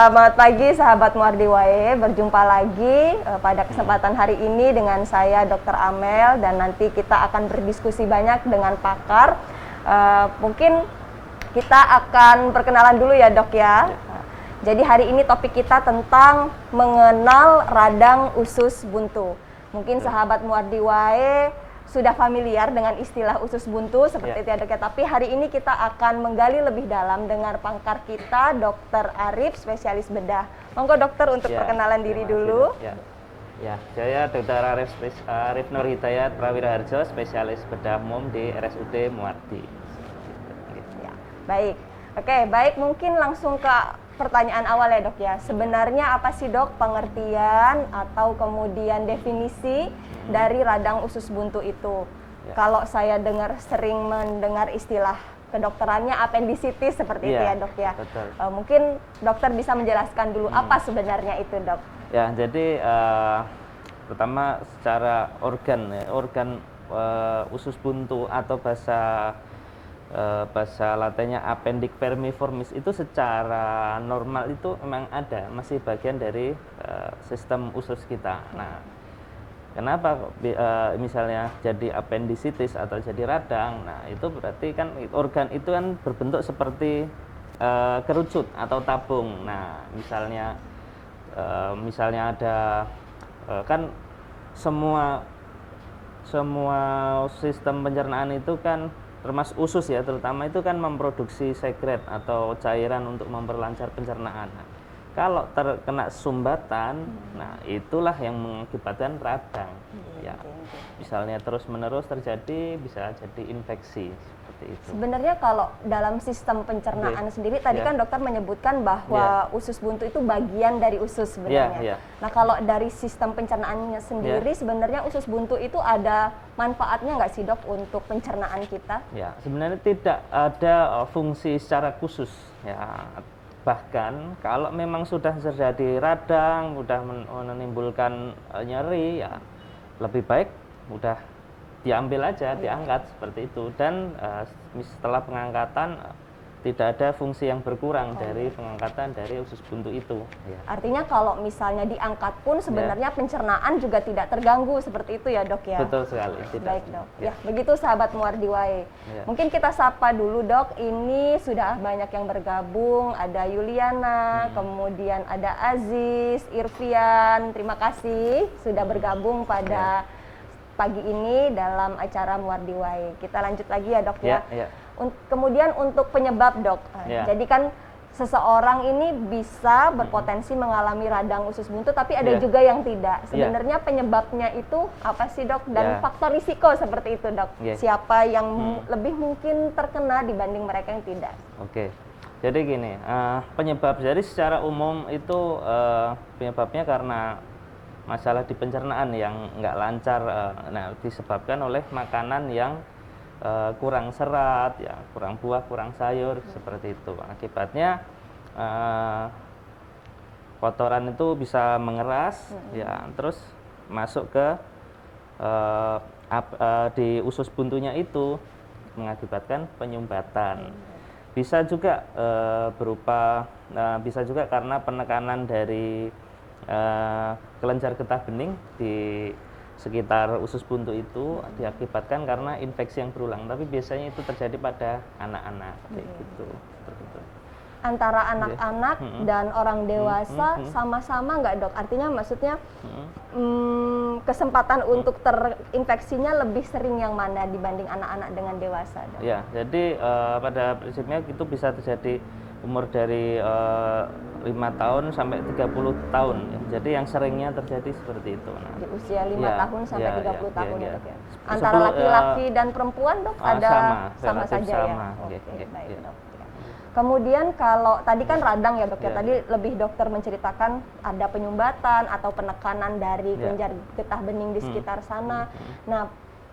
Selamat pagi sahabat Muardi Wae, berjumpa lagi pada kesempatan hari ini dengan saya Dr. Amel, dan nanti kita akan berdiskusi banyak dengan pakar. Mungkin kita akan perkenalan dulu ya Dok ya. Jadi hari ini topik kita tentang mengenal radang usus buntu. Mungkin sahabat Muardi Wae sudah familiar dengan istilah usus buntu seperti itu ya Dok ya. Tapi hari ini kita akan menggali lebih dalam dengan pakar kita, Dr. Arif, spesialis bedah. Monggo dokter untuk perkenalan diri dulu. Ya, saya Dr. Arif Nur Hidayat Prawira Harjo, spesialis bedah umum di RSUD Muardi. Ya, baik. Oke, baik, mungkin langsung ke pertanyaan awal ya Dok ya. Sebenarnya apa sih Dok pengertian atau kemudian definisi dari radang usus buntu itu? Kalau saya sering mendengar istilah kedokterannya appendicitis seperti itu ya Dok ya. Mungkin dokter bisa menjelaskan dulu apa sebenarnya itu Dok? Ya, jadi pertama secara organ usus buntu atau bahasa latinnya appendix vermiformis itu secara normal itu memang ada, masih bagian dari sistem usus kita. Nah, kenapa misalnya jadi appendicitis atau jadi radang? Nah, itu berarti kan organ itu kan berbentuk seperti kerucut atau tabung. Nah, misalnya ada kan semua sistem pencernaan itu kan termasuk usus ya, terutama itu kan memproduksi sekret atau cairan untuk memperlancar pencernaan. Nah, kalau terkena sumbatan, nah itulah yang mengakibatkan radang. Misalnya terus-menerus terjadi, bisa jadi infeksi seperti itu. Sebenarnya kalau dalam sistem pencernaan sendiri, tadi kan dokter menyebutkan bahwa usus buntu itu bagian dari usus sebenarnya. Nah, kalau dari sistem pencernaannya sendiri, sebenarnya usus buntu itu ada manfaatnya nggak sih Dok untuk pencernaan kita? Ya, sebenarnya tidak ada fungsi secara khusus ya. Bahkan kalau memang sudah terjadi radang, sudah menimbulkan nyeri, ya lebih baik udah diambil aja, diangkat seperti itu. Dan setelah pengangkatan tidak ada fungsi yang berkurang dari pengangkatan dari usus buntu itu. Artinya kalau misalnya diangkat pun sebenarnya pencernaan juga tidak terganggu seperti itu ya Dok ya? Betul sekali. Baik Dok. Ya, begitu sahabat Muardi Wae. Mungkin kita sapa dulu Dok, ini sudah banyak yang bergabung, ada Yuliana, kemudian ada Aziz, Irfian, terima kasih sudah bergabung pada pagi ini dalam acara Muardi Wae. Kita lanjut lagi ya Dok ya. Kemudian untuk penyebab Dok, jadi kan seseorang ini bisa berpotensi mengalami radang usus buntu, tapi ada juga yang tidak. Sebenarnya penyebabnya itu apa sih Dok? Dan faktor risiko seperti itu Dok. Siapa yang lebih mungkin terkena dibanding mereka yang tidak? Oke, jadi gini, penyebab jadi secara umum itu penyebabnya karena masalah di pencernaan yang nggak lancar, disebabkan oleh makanan yang kurang serat, ya, kurang buah, kurang sayur, seperti itu. Akibatnya kotoran itu bisa mengeras, ya, terus masuk ke di usus buntunya itu mengakibatkan penyumbatan. Bisa juga bisa juga karena penekanan dari kelenjar getah bening di sekitar usus buntu itu diakibatkan karena infeksi yang berulang, tapi biasanya itu terjadi pada anak-anak kayak gitu. Antara anak-anak dan orang dewasa sama-sama nggak Dok? Artinya maksudnya kesempatan untuk terinfeksinya lebih sering yang mana dibanding anak-anak dengan dewasa Dok? Ya, jadi pada prinsipnya itu bisa terjadi umur dari 5 tahun sampai 30 tahun ya. Jadi yang seringnya terjadi seperti itu. Nah, di usia 5 tahun sampai 30 tahun ya Dok ya. Antara laki-laki dan perempuan Dok ada sama saja ya. Baik Dok. Kemudian kalau tadi kan radang ya Dok ya. Tadi lebih dokter menceritakan ada penyumbatan atau penekanan dari kelenjar getah bening di sekitar sana. Nah,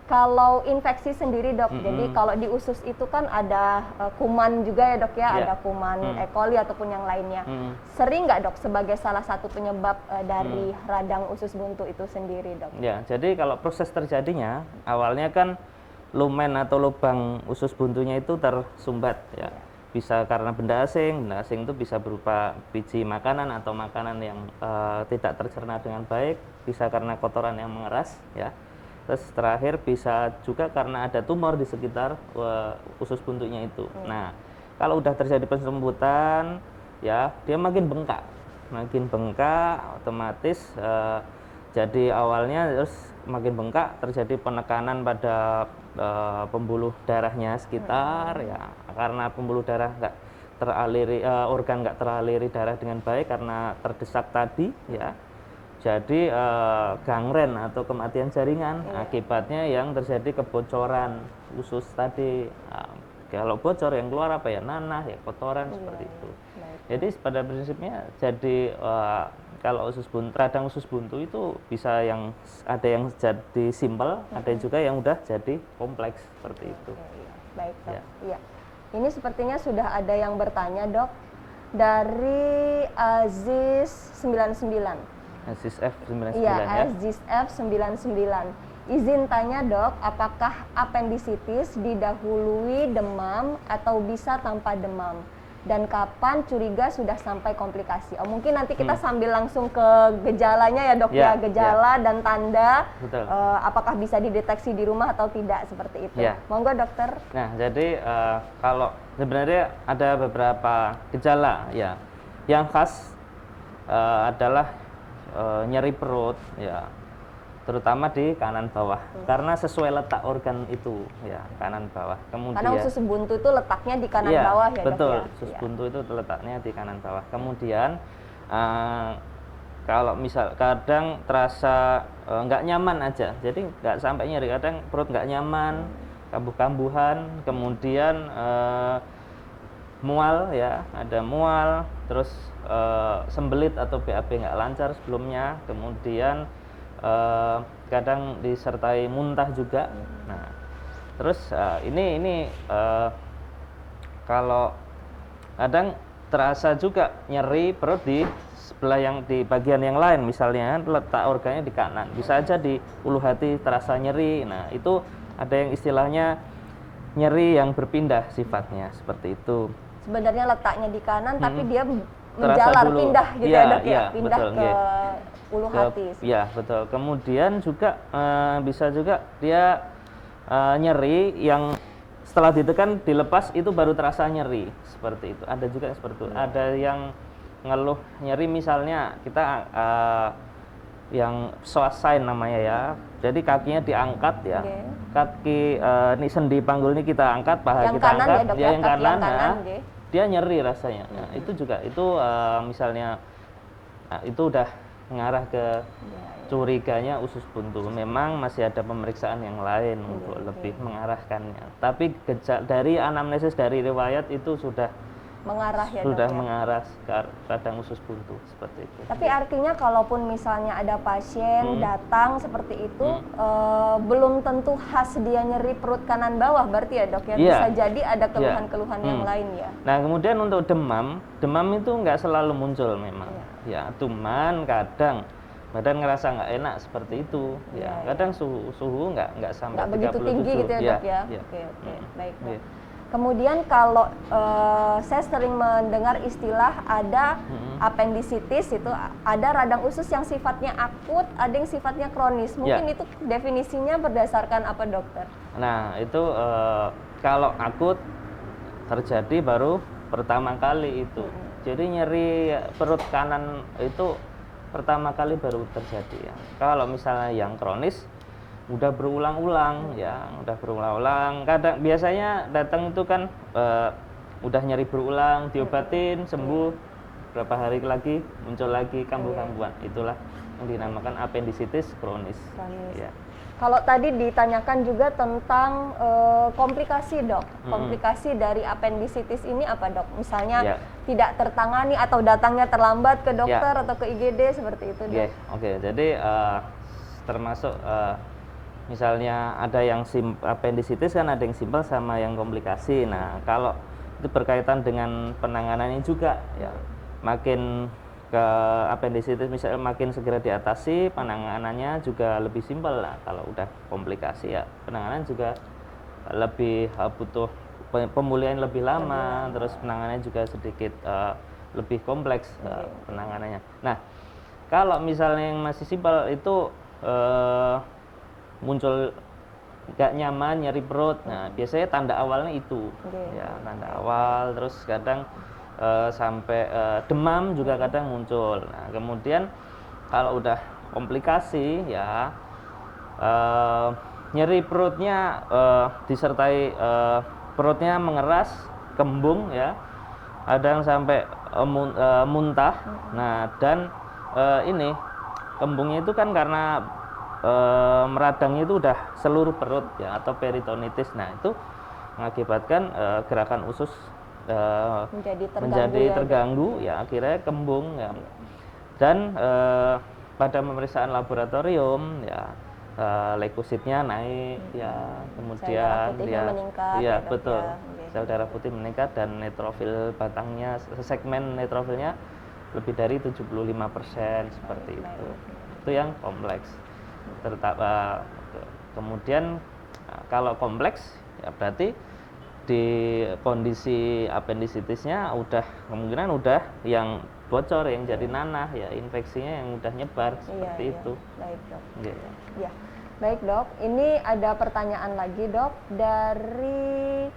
kalau infeksi sendiri Dok, jadi kalau di usus itu kan ada kuman juga ya Dok ya, ada kuman E. coli ataupun yang lainnya. Sering nggak Dok sebagai salah satu penyebab dari radang usus buntu itu sendiri Dok? Ya, jadi kalau proses terjadinya awalnya kan lumen atau lubang usus buntunya itu tersumbat ya. bisa karena benda asing itu bisa berupa biji makanan atau makanan yang tidak tercerna dengan baik, bisa karena kotoran yang mengeras ya. Terus terakhir bisa juga karena ada tumor di sekitar usus buntunya itu. Nah, kalau udah terjadi penserumputan ya dia makin bengkak otomatis jadi awalnya terus makin bengkak, terjadi penekanan pada pembuluh darahnya sekitar ya, karena pembuluh darah nggak teraliri, organ nggak teraliri darah dengan baik karena terdesak tadi ya, jadi gangren atau kematian jaringan. Akibatnya yang terjadi kebocoran usus tadi. Kalau bocor yang keluar apa ya, nanah ya, kotoran seperti itu. Jadi pada prinsipnya jadi kalau radang usus buntu itu bisa ada yang jadi simpel, ada juga yang udah jadi kompleks seperti itu. Baik, Dok. Iya. Ini sepertinya sudah ada yang bertanya, Dok, dari Aziz 99. Aziz F99 ya. ya. Aziz F99. Izin tanya, Dok, apakah apendisitis didahului demam atau bisa tanpa demam? Dan kapan curiga sudah sampai komplikasi? Oh, mungkin nanti kita sambil langsung ke gejalanya ya, Dok, ya, gejala dan tanda. Apakah bisa dideteksi di rumah atau tidak, seperti itu. Monggo, dokter. Nah, jadi kalau sebenarnya ada beberapa gejala ya. Yang khas adalah nyeri perut ya, terutama di kanan bawah karena sesuai letak organ itu ya, kanan bawah. Kemudian karena usus buntu itu letaknya di kanan bawah ya, betul, Dok, ya? Usus buntu itu letaknya di kanan bawah. Kemudian kalau misal kadang terasa nggak nyaman aja, jadi nggak sampai nyeri, kadang perut nggak nyaman, kambuh-kambuhan, kemudian mual ya, ada mual, terus sembelit atau BAB nggak lancar sebelumnya, kemudian kadang disertai muntah juga. Nah, terus ini kalau kadang terasa juga nyeri perut di sebelah di bagian yang lain, misalnya letak organnya di kanan, bisa aja di ulu hati terasa nyeri. Nah, itu ada yang istilahnya nyeri yang berpindah sifatnya, seperti itu. Sebenarnya letaknya di kanan tapi dia menjalar, pindah gitu ya, Dok, ya, pindah betul, ke ulu hati. Iya, betul. Kemudian juga bisa juga dia nyeri yang setelah ditekan dilepas itu baru terasa nyeri, seperti itu. Ada juga yang seperti itu. Ada yang ngeluh nyeri, misalnya kita yang psoas sign namanya ya. Jadi kakinya diangkat ya. Kaki ini sendi panggul ini kita angkat, paha kita angkat, ya, yang kanan, dia nyeri rasanya. Nah, itu juga misalnya itu udah mengarah ke curiganya usus buntu. Memang masih ada pemeriksaan yang lain untuk lebih mengarahkannya. Tapi dari anamnesis, dari riwayat itu sudah mengarah ya, sudah Dok, ya? mengarah ke radang usus buntu seperti itu. Tapi artinya kalaupun misalnya ada pasien datang seperti itu, belum tentu khas dia nyeri perut kanan bawah, berarti ya, Dok, ya? Bisa jadi ada keluhan-keluhan yang lain ya. Nah, kemudian untuk demam itu nggak selalu muncul memang. Ya, cuman kadang badan ngerasa nggak enak seperti itu. Ya, kadang suhu nggak sampai 37. Begitu tinggi gitu ya, Dok, ya? Oke, baik, Dok. Kemudian kalau saya sering mendengar istilah ada apendisitis, itu ada radang usus yang sifatnya akut, ada yang sifatnya kronis. Mungkin itu definisinya berdasarkan apa, dokter? Nah, itu kalau akut terjadi baru pertama kali itu. Jadi nyeri perut kanan itu pertama kali baru terjadi ya. Kalau misalnya yang kronis udah berulang-ulang ya, udah berulang-ulang. Kadang biasanya datang itu kan udah nyeri berulang, diobatin sembuh, berapa hari lagi muncul lagi kambuh-kambuhan. Itulah yang dinamakan apendisitis kronis. Ya. Kalau tadi ditanyakan juga tentang komplikasi, Dok. Komplikasi dari apendisitis ini apa, Dok? Misalnya tidak tertangani atau datangnya terlambat ke dokter atau ke IGD seperti itu, Dok. Oke. Jadi termasuk misalnya ada yang apendisitis kan, ada yang simpel sama yang komplikasi. Nah, kalau itu berkaitan dengan penanganannya juga ya, makin ke apendisitis misalnya makin segera diatasi, penanganannya juga lebih simpel lah. Kalau udah komplikasi ya penanganan juga lebih butuh pemulihan lebih lama, terus penanganannya juga sedikit lebih kompleks penanganannya. Nah, kalau misalnya yang masih simpel itu muncul nggak nyaman, nyeri perut. Nah, biasanya tanda awalnya itu, ya tanda awal. Terus kadang sampai demam juga kadang muncul. Nah, kemudian kalau udah komplikasi, ya nyeri perutnya disertai perutnya mengeras, kembung, ya. Ada yang sampai muntah. Nah, dan ini kembungnya itu kan karena meradangnya itu udah seluruh perut, ya, atau peritonitis. Nah, itu mengakibatkan gerakan usus menjadi terganggu, ya, akhirnya kembung, ya. Dan pada pemeriksaan laboratorium, ya, leukositnya naik, ya, kemudian meningkat, ya betul, sel darah putih meningkat, dan neutrofil batangnya, segmen neutrofilnya lebih dari 75%, seperti itu. Itu yang kompleks. Kemudian kalau kompleks, ya berarti di kondisi appendicitisnya kemungkinan udah yang bocor, yang jadi nanah, ya, infeksinya yang udah nyebar, seperti itu. Baik, Dok. Ya. Baik, Dok. Ini ada pertanyaan lagi, Dok, dari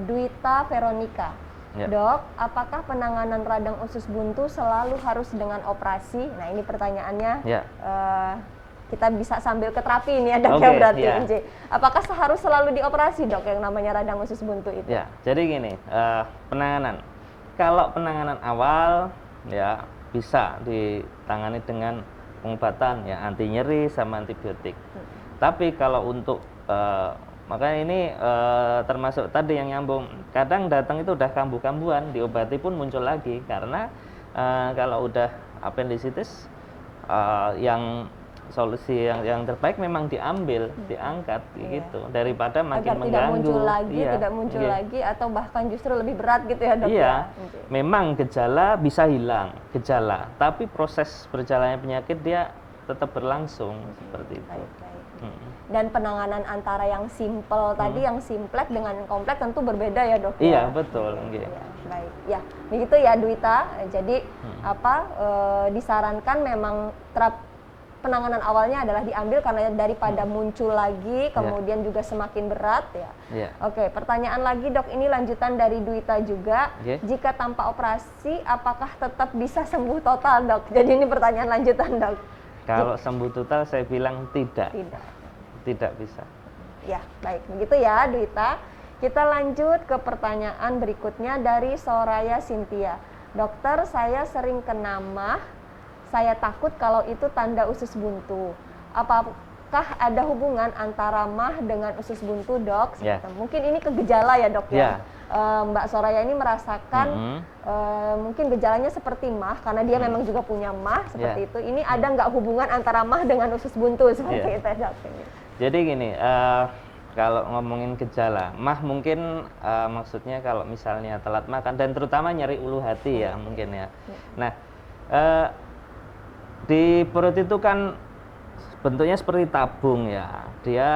Dwita Veronica. Ya. Dok, apakah penanganan radang usus buntu selalu harus dengan operasi? Nah, ini pertanyaannya. Ya. Kita bisa sambil ke terapi ini ya, Dok, ya, berarti. Ya. Apakah harus selalu dioperasi, Dok, yang namanya radang usus buntu itu? Ya, jadi gini, penanganan. Kalau penanganan awal, ya, bisa ditangani dengan pengobatan, ya, anti nyeri sama antibiotik. Tapi kalau untuk makanya ini termasuk tadi yang nyambung. Kadang datang itu udah kambuh-kambuhan, diobati pun muncul lagi, karena kalau udah appendicitis, yang solusi yang terbaik memang diangkat, gitu, daripada makin mengganggu. Tidak muncul lagi, atau bahkan justru lebih berat, gitu ya, Dok? Iya, memang gejala bisa hilang, tapi proses berjalannya penyakit dia tetap berlangsung, seperti itu. Dan penanganan antara yang simple tadi, yang simplek dengan yang kompleks tentu berbeda ya, Dok? Iya, betul. Ya, baik. Ya, begitu ya, Dwita. Jadi disarankan memang penanganan awalnya adalah diambil karena daripada muncul lagi, kemudian juga semakin berat, ya. Oke, pertanyaan lagi, Dok. Ini lanjutan dari Dwita juga. Jika tanpa operasi, apakah tetap bisa sembuh total, Dok? Jadi ini pertanyaan lanjutan, Dok. Kalau sembuh total, saya bilang tidak bisa. Ya, baik. Begitu ya, Dwita. Kita lanjut ke pertanyaan berikutnya dari Soraya Cynthia. Dokter, saya sering kena mah. Saya takut kalau itu tanda usus buntu. Apakah ada hubungan antara mah dengan usus buntu, Dok? Mungkin ini ke gejala ya, Dok, ya? Mbak Soraya ini merasakan mungkin gejalanya seperti mah, karena dia memang juga punya mah, seperti itu. Ini ada nggak hubungan antara mah dengan usus buntu, seperti itu, Dok? Jadi gini, kalau ngomongin gejala, mah mungkin maksudnya kalau misalnya telat makan, dan terutama nyeri ulu hati, ya, mungkin, ya. Nah, di perut itu kan bentuknya seperti tabung, ya. Dia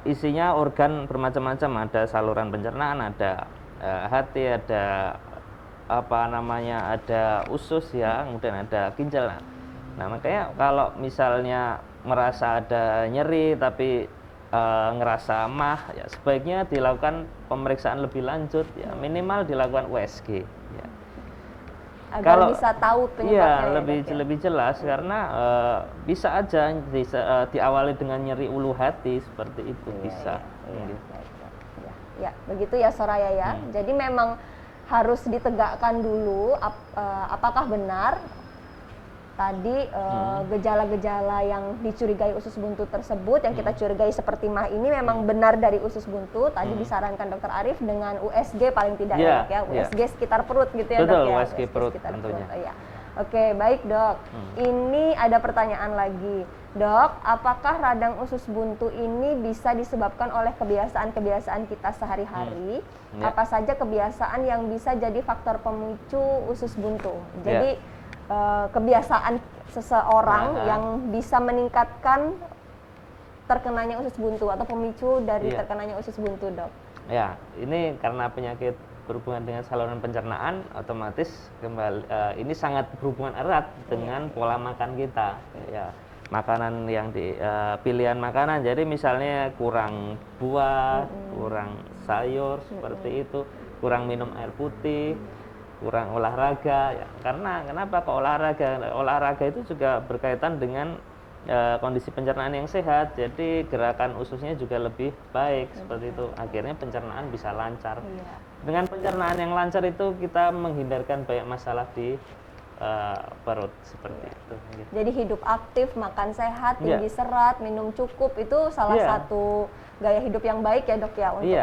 isinya organ bermacam-macam, ada saluran pencernaan, ada hati, ada ada usus, ya, kemudian ada ginjal. Nah, makanya kalau misalnya merasa ada nyeri tapi ngerasa mah, ya, sebaiknya dilakukan pemeriksaan lebih lanjut, ya, minimal dilakukan USG, ya. Agar bisa tahu penyebabnya. Iya, lebih jelas, karena bisa aja diawali dengan nyeri ulu hati, seperti itu, bisa. Ya, begitu ya, Soraya, ya. Jadi memang harus ditegakkan dulu apakah benar tadi gejala-gejala yang dicurigai usus buntu tersebut, yang kita curigai seperti mah ini memang benar dari usus buntu. Tadi disarankan Dokter Arief dengan USG paling tidak, ya, Dok, ya. USG sekitar perut, gitu ya, Dok, ya. USG perut tentunya. Ya. Oke, baik, Dok. Ini ada pertanyaan lagi. Dok, apakah radang usus buntu ini bisa disebabkan oleh kebiasaan-kebiasan kita sehari-hari? Apa saja kebiasaan yang bisa jadi faktor pemicu usus buntu? Jadi kebiasaan seseorang yang bisa meningkatkan terkenanya usus buntu atau pemicu dari terkenanya usus buntu, Dok. Ya, ini karena penyakit berhubungan dengan saluran pencernaan, otomatis kembali ini sangat berhubungan erat dengan pola makan kita. Ya, makanan yang pilihan makanan. Jadi misalnya kurang buah, kurang sayur seperti itu, kurang minum air putih, kurang olahraga. Ya, karena kenapa kok olahraga? Olahraga itu juga berkaitan dengan kondisi pencernaan yang sehat, jadi gerakan ususnya juga lebih baik seperti itu. Akhirnya pencernaan bisa lancar. Dengan pencernaan yang lancar itu kita menghindarkan banyak masalah di perut seperti itu. Gitu. Jadi hidup aktif, makan sehat, tinggi serat, minum cukup itu salah satu gaya hidup yang baik ya dok ya untuk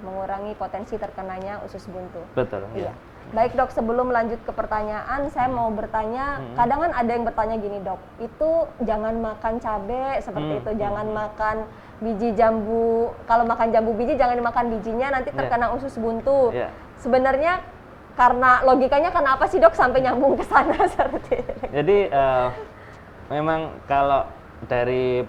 mengurangi potensi terkenanya usus buntu. Betul. Iya. Baik dok, sebelum lanjut ke pertanyaan, saya mau bertanya, kadang kan ada yang bertanya gini dok, itu jangan makan cabai seperti itu, jangan makan biji jambu, kalau makan jambu biji jangan dimakan bijinya, nanti terkena usus buntu. Sebenarnya karena logikanya karena apa sih dok sampai nyambung ke sana seperti itu? Jadi memang kalau dari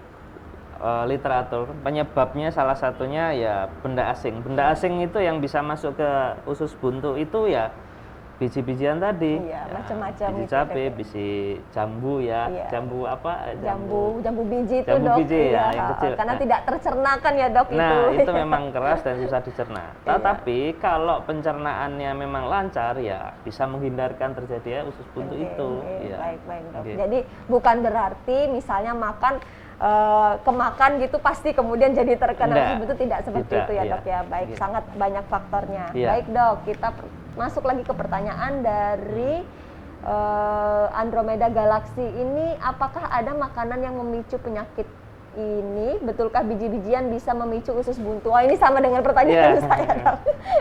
literatur penyebabnya salah satunya ya benda asing. Benda asing itu yang bisa masuk ke usus buntu itu ya biji-bijian tadi, macam-macam biji cabai, biji jambu jambu apa? Jambu biji itu jambu dok, biji yang kecil. karena tidak tercernakan ya dok itu. Nah itu memang keras dan susah dicerna. Tetapi kalau pencernaannya memang lancar ya bisa menghindarkan terjadinya usus buntu itu. Baik dok. Jadi bukan berarti misalnya makan kemakan gitu pasti kemudian jadi terkena usus buntu, tidak seperti itu ya dok ya. Baik, sangat banyak faktornya. Baik dok, kita masuk lagi ke pertanyaan dari Andromeda Galaxy ini, apakah ada makanan yang memicu penyakit ini? Betulkah biji-bijian bisa memicu usus buntu? Wah, ini sama dengan pertanyaan saya dok.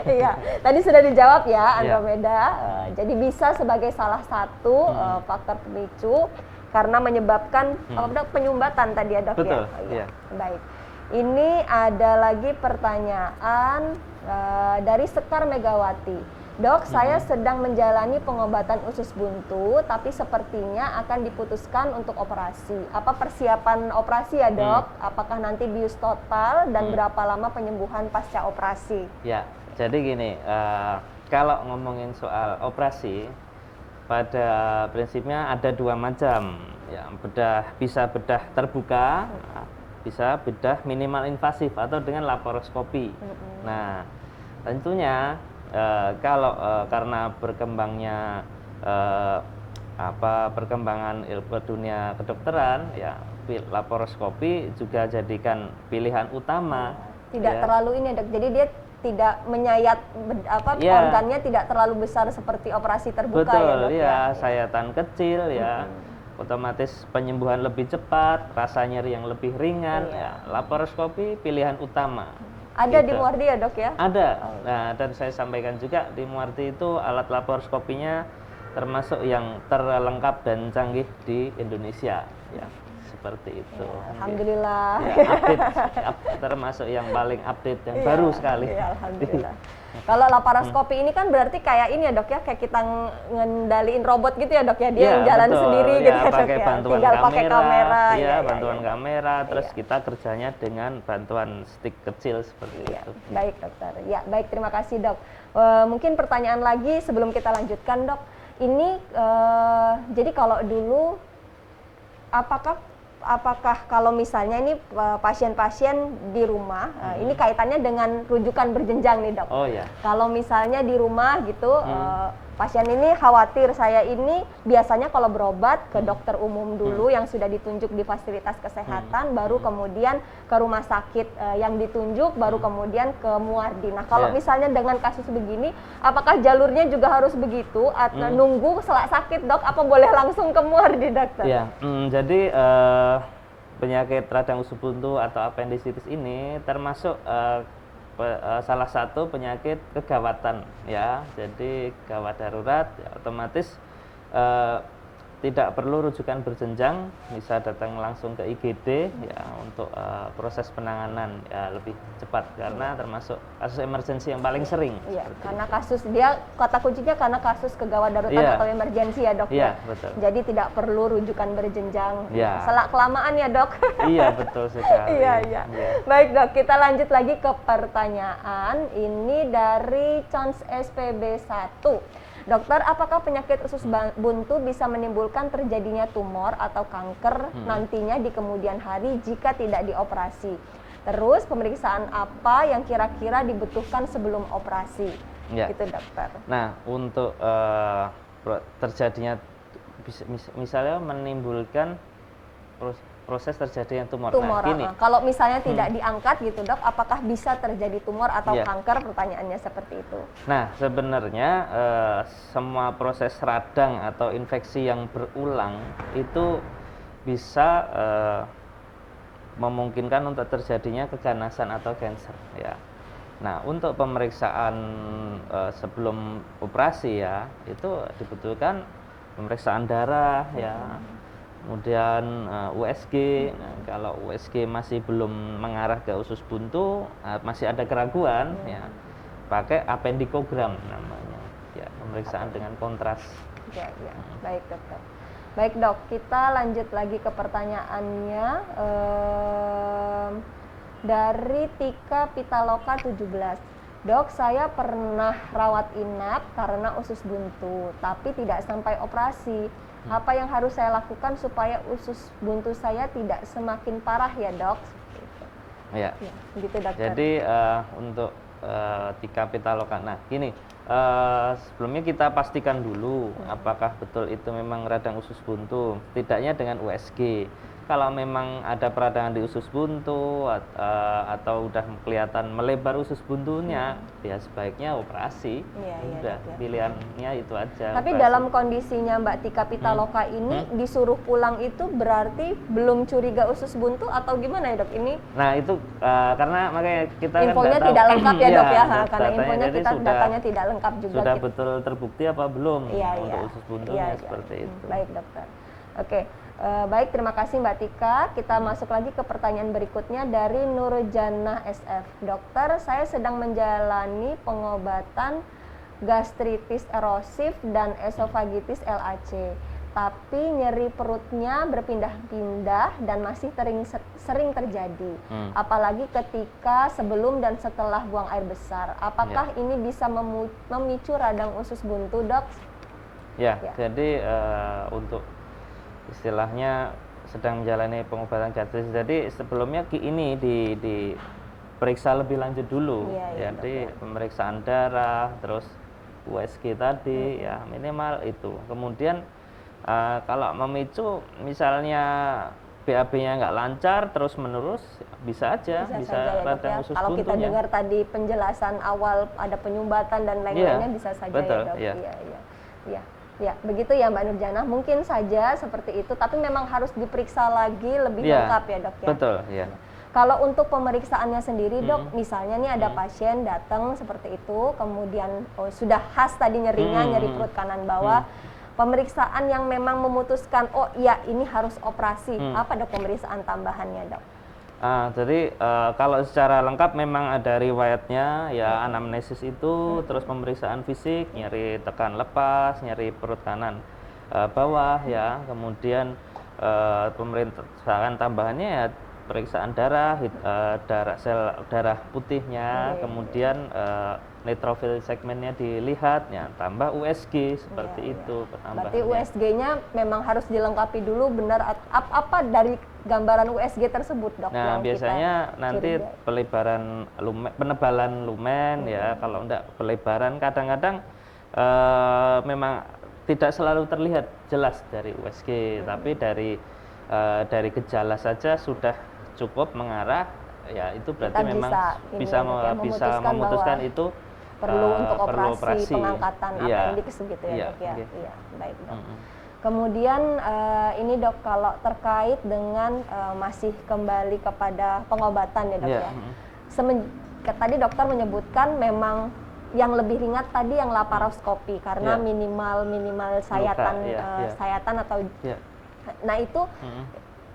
Iya, tadi sudah dijawab ya Andromeda. Jadi bisa sebagai salah satu faktor pemicu karena menyebabkan penyumbatan tadi ya dok. Betul. Ya? Baik. Ini ada lagi pertanyaan dari Sekar Megawati. Dok, saya sedang menjalani pengobatan usus buntu, tapi sepertinya akan diputuskan untuk operasi. Apa persiapan operasi ya dok? Apakah nanti bius total dan berapa lama penyembuhan pasca operasi? Ya, jadi gini, kalau ngomongin soal operasi, pada prinsipnya ada dua macam. Ya, bisa bedah terbuka, bisa bedah minimal invasif atau dengan laparoskopi. Nah, tentunya kalau karena berkembangnya perkembangan ilmu dunia kedokteran, ya laparoskopi juga jadikan pilihan utama. Tidak terlalu ini dok, jadi dia tidak menyayat organnya tidak terlalu besar seperti operasi terbuka. Betul, ya dok ya. Sayatan kecil ya. Otomatis penyembuhan lebih cepat, rasa nyeri yang lebih ringan. Ya, laparoskopi pilihan utama. Ada di Muardi ya dok ya? Ada. Nah, dan saya sampaikan juga di Muardi itu alat laparoskopinya termasuk yang terlengkap dan canggih di Indonesia. Ya, seperti itu. Alhamdulillah. Ya, termasuk yang paling update dan baru sekali. Alhamdulillah. Kalau laparoskopi ini kan berarti kayak ini ya dok ya, kayak kita ngendaliin robot gitu ya dok ya, dia yang jalan sendiri gitu ya dok pakai ya. bantuan Tinggal pakai kamera. Bantuan kamera, terus kita kerjanya dengan bantuan stick kecil seperti itu. Baik dokter. Ya baik, terima kasih dok. Mungkin pertanyaan lagi sebelum kita lanjutkan dok. Ini jadi kalau dulu apakah kalau misalnya ini pasien-pasien di rumah, ini kaitannya dengan rujukan berjenjang nih dok. Oh ya. Kalau misalnya di rumah gitu, pasien ini khawatir saya ini biasanya kalau berobat ke dokter umum dulu yang sudah ditunjuk di fasilitas kesehatan, baru kemudian ke rumah sakit yang ditunjuk, baru kemudian ke Muardi. Nah kalau misalnya dengan kasus begini, apakah jalurnya juga harus begitu atau nunggu selak sakit dok? Apa boleh langsung ke Muardi dokter? Ya, jadi penyakit radang usus buntu atau appendicitis ini termasuk salah satu penyakit kegawatan ya. Jadi gawat darurat ya, otomatis tidak perlu rujukan berjenjang, bisa datang langsung ke IGD ya untuk proses penanganan ya lebih cepat karena termasuk kasus emergensi yang paling sering. Iya, karena kasus dia kata kuncinya karena kasus kegawat darurat atau emergensi ya dok. Iya, betul. Jadi tidak perlu rujukan berjenjang. Ya. Selak kelamaan ya dok. Iya, betul sekali. Iya. Baik dok, kita lanjut lagi ke pertanyaan ini dari Chons SPB 1. Dokter, apakah penyakit usus buntu bisa menimbulkan terjadinya tumor atau kanker nantinya di kemudian hari jika tidak dioperasi? Terus pemeriksaan apa yang kira-kira dibutuhkan sebelum operasi? Ya. Gitu dokter. Nah, untuk terjadinya misalnya menimbulkan proses terjadinya tumor. Nah, gini. Kalau misalnya tidak diangkat gitu dok, apakah bisa terjadi tumor atau kanker? Pertanyaannya seperti itu. Nah, sebenarnya semua proses radang atau infeksi yang berulang itu bisa memungkinkan untuk terjadinya keganasan atau kanker ya. Nah, untuk pemeriksaan sebelum operasi ya, itu dibutuhkan pemeriksaan darah ya. Kemudian USG, kalau USG masih belum mengarah ke usus buntu, masih ada keraguan, ya pakai apendikogram namanya, ya pemeriksaan dengan kontras. Ya. Baik dokter. Baik dok, kita lanjut lagi ke pertanyaannya dari Tika Pitaloka 17. Dok, saya pernah rawat inap karena usus buntu, tapi tidak sampai operasi. Apa yang harus saya lakukan supaya usus buntu saya tidak semakin parah ya dok? Ya, gitu dokter. Jadi untuk Tika Pitaloka, nah gini, sebelumnya kita pastikan dulu apakah betul itu memang radang usus buntu, tidaknya dengan USG. Kalau memang ada peradangan di usus buntu atau udah kelihatan melebar usus buntunya, ya sebaiknya operasi. Udah pilihannya itu aja. Tapi operasi. Dalam kondisinya Mbak Tika Pitaloka ini disuruh pulang itu berarti belum curiga usus buntu atau gimana ya dok ini? Nah itu karena makanya kita infonya kan tidak lengkap ya dok ya, karena infonya datanya tidak lengkap juga. Sudah betul terbukti apa belum untuk usus buntunya seperti itu. Baik dokter. Oke. Baik, terima kasih Mbak Tika. Kita masuk lagi ke pertanyaan berikutnya dari Nurjana SF. Dokter, saya sedang menjalani pengobatan gastritis erosif dan esofagitis LAC. Tapi nyeri perutnya berpindah-pindah dan masih sering terjadi. Apalagi ketika sebelum dan setelah buang air besar. Apakah ini bisa memicu radang usus buntu, dok? Ya. Jadi untuk istilahnya sedang menjalani pengobatan gastritis. Jadi sebelumnya ini diperiksa lebih lanjut dulu. Jadi pemeriksaan darah, terus USG tadi, ya minimal itu. Kemudian kalau memicu, misalnya BAB-nya nggak lancar terus menerus, bisa aja radang usus buntunya. Kalau kita dengar tadi penjelasan awal ada penyumbatan dan lain-lainnya, bisa saja betul, ya dok. Iya. Ya, begitu ya Mbak Nurjana. Mungkin saja seperti itu, tapi memang harus diperiksa lagi lebih lengkap ya dok ya. Betul, ya. Kalau untuk pemeriksaannya sendiri dok, misalnya nih ada pasien datang seperti itu, kemudian sudah khas tadi nyerinya, nyeri perut kanan bawah, pemeriksaan yang memang memutuskan, oh iya ini harus operasi, apa dok pemeriksaan tambahannya dok? Jadi kalau secara lengkap memang ada riwayatnya ya, anamnesis itu, terus pemeriksaan fisik, nyeri tekan lepas, nyeri perut kanan bawah ya, kemudian pemeriksaan tambahannya ya pemeriksaan darah, sel darah putihnya, kemudian neutrophil segmennya dilihat, ya tambah USG seperti itu penambahannya. Berarti USG-nya memang harus dilengkapi dulu, benar apa dari gambaran USG tersebut dok? Nah biasanya nanti penebalan lumen ya, kalau enggak pelebaran kadang-kadang memang tidak selalu terlihat jelas dari USG, tapi dari gejala saja sudah cukup mengarah, ya itu berarti kita memang bisa memutuskan itu perlu untuk operasi pengangkatan appendix gitu ya dok ya. Iya, baik dok. Kemudian ini dok, kalau terkait dengan masih kembali kepada pengobatan ya dok ya. Tadi dokter menyebutkan memang yang lebih ringan tadi yang laparoskopi karena minimal sayatan sayatan atau nah itu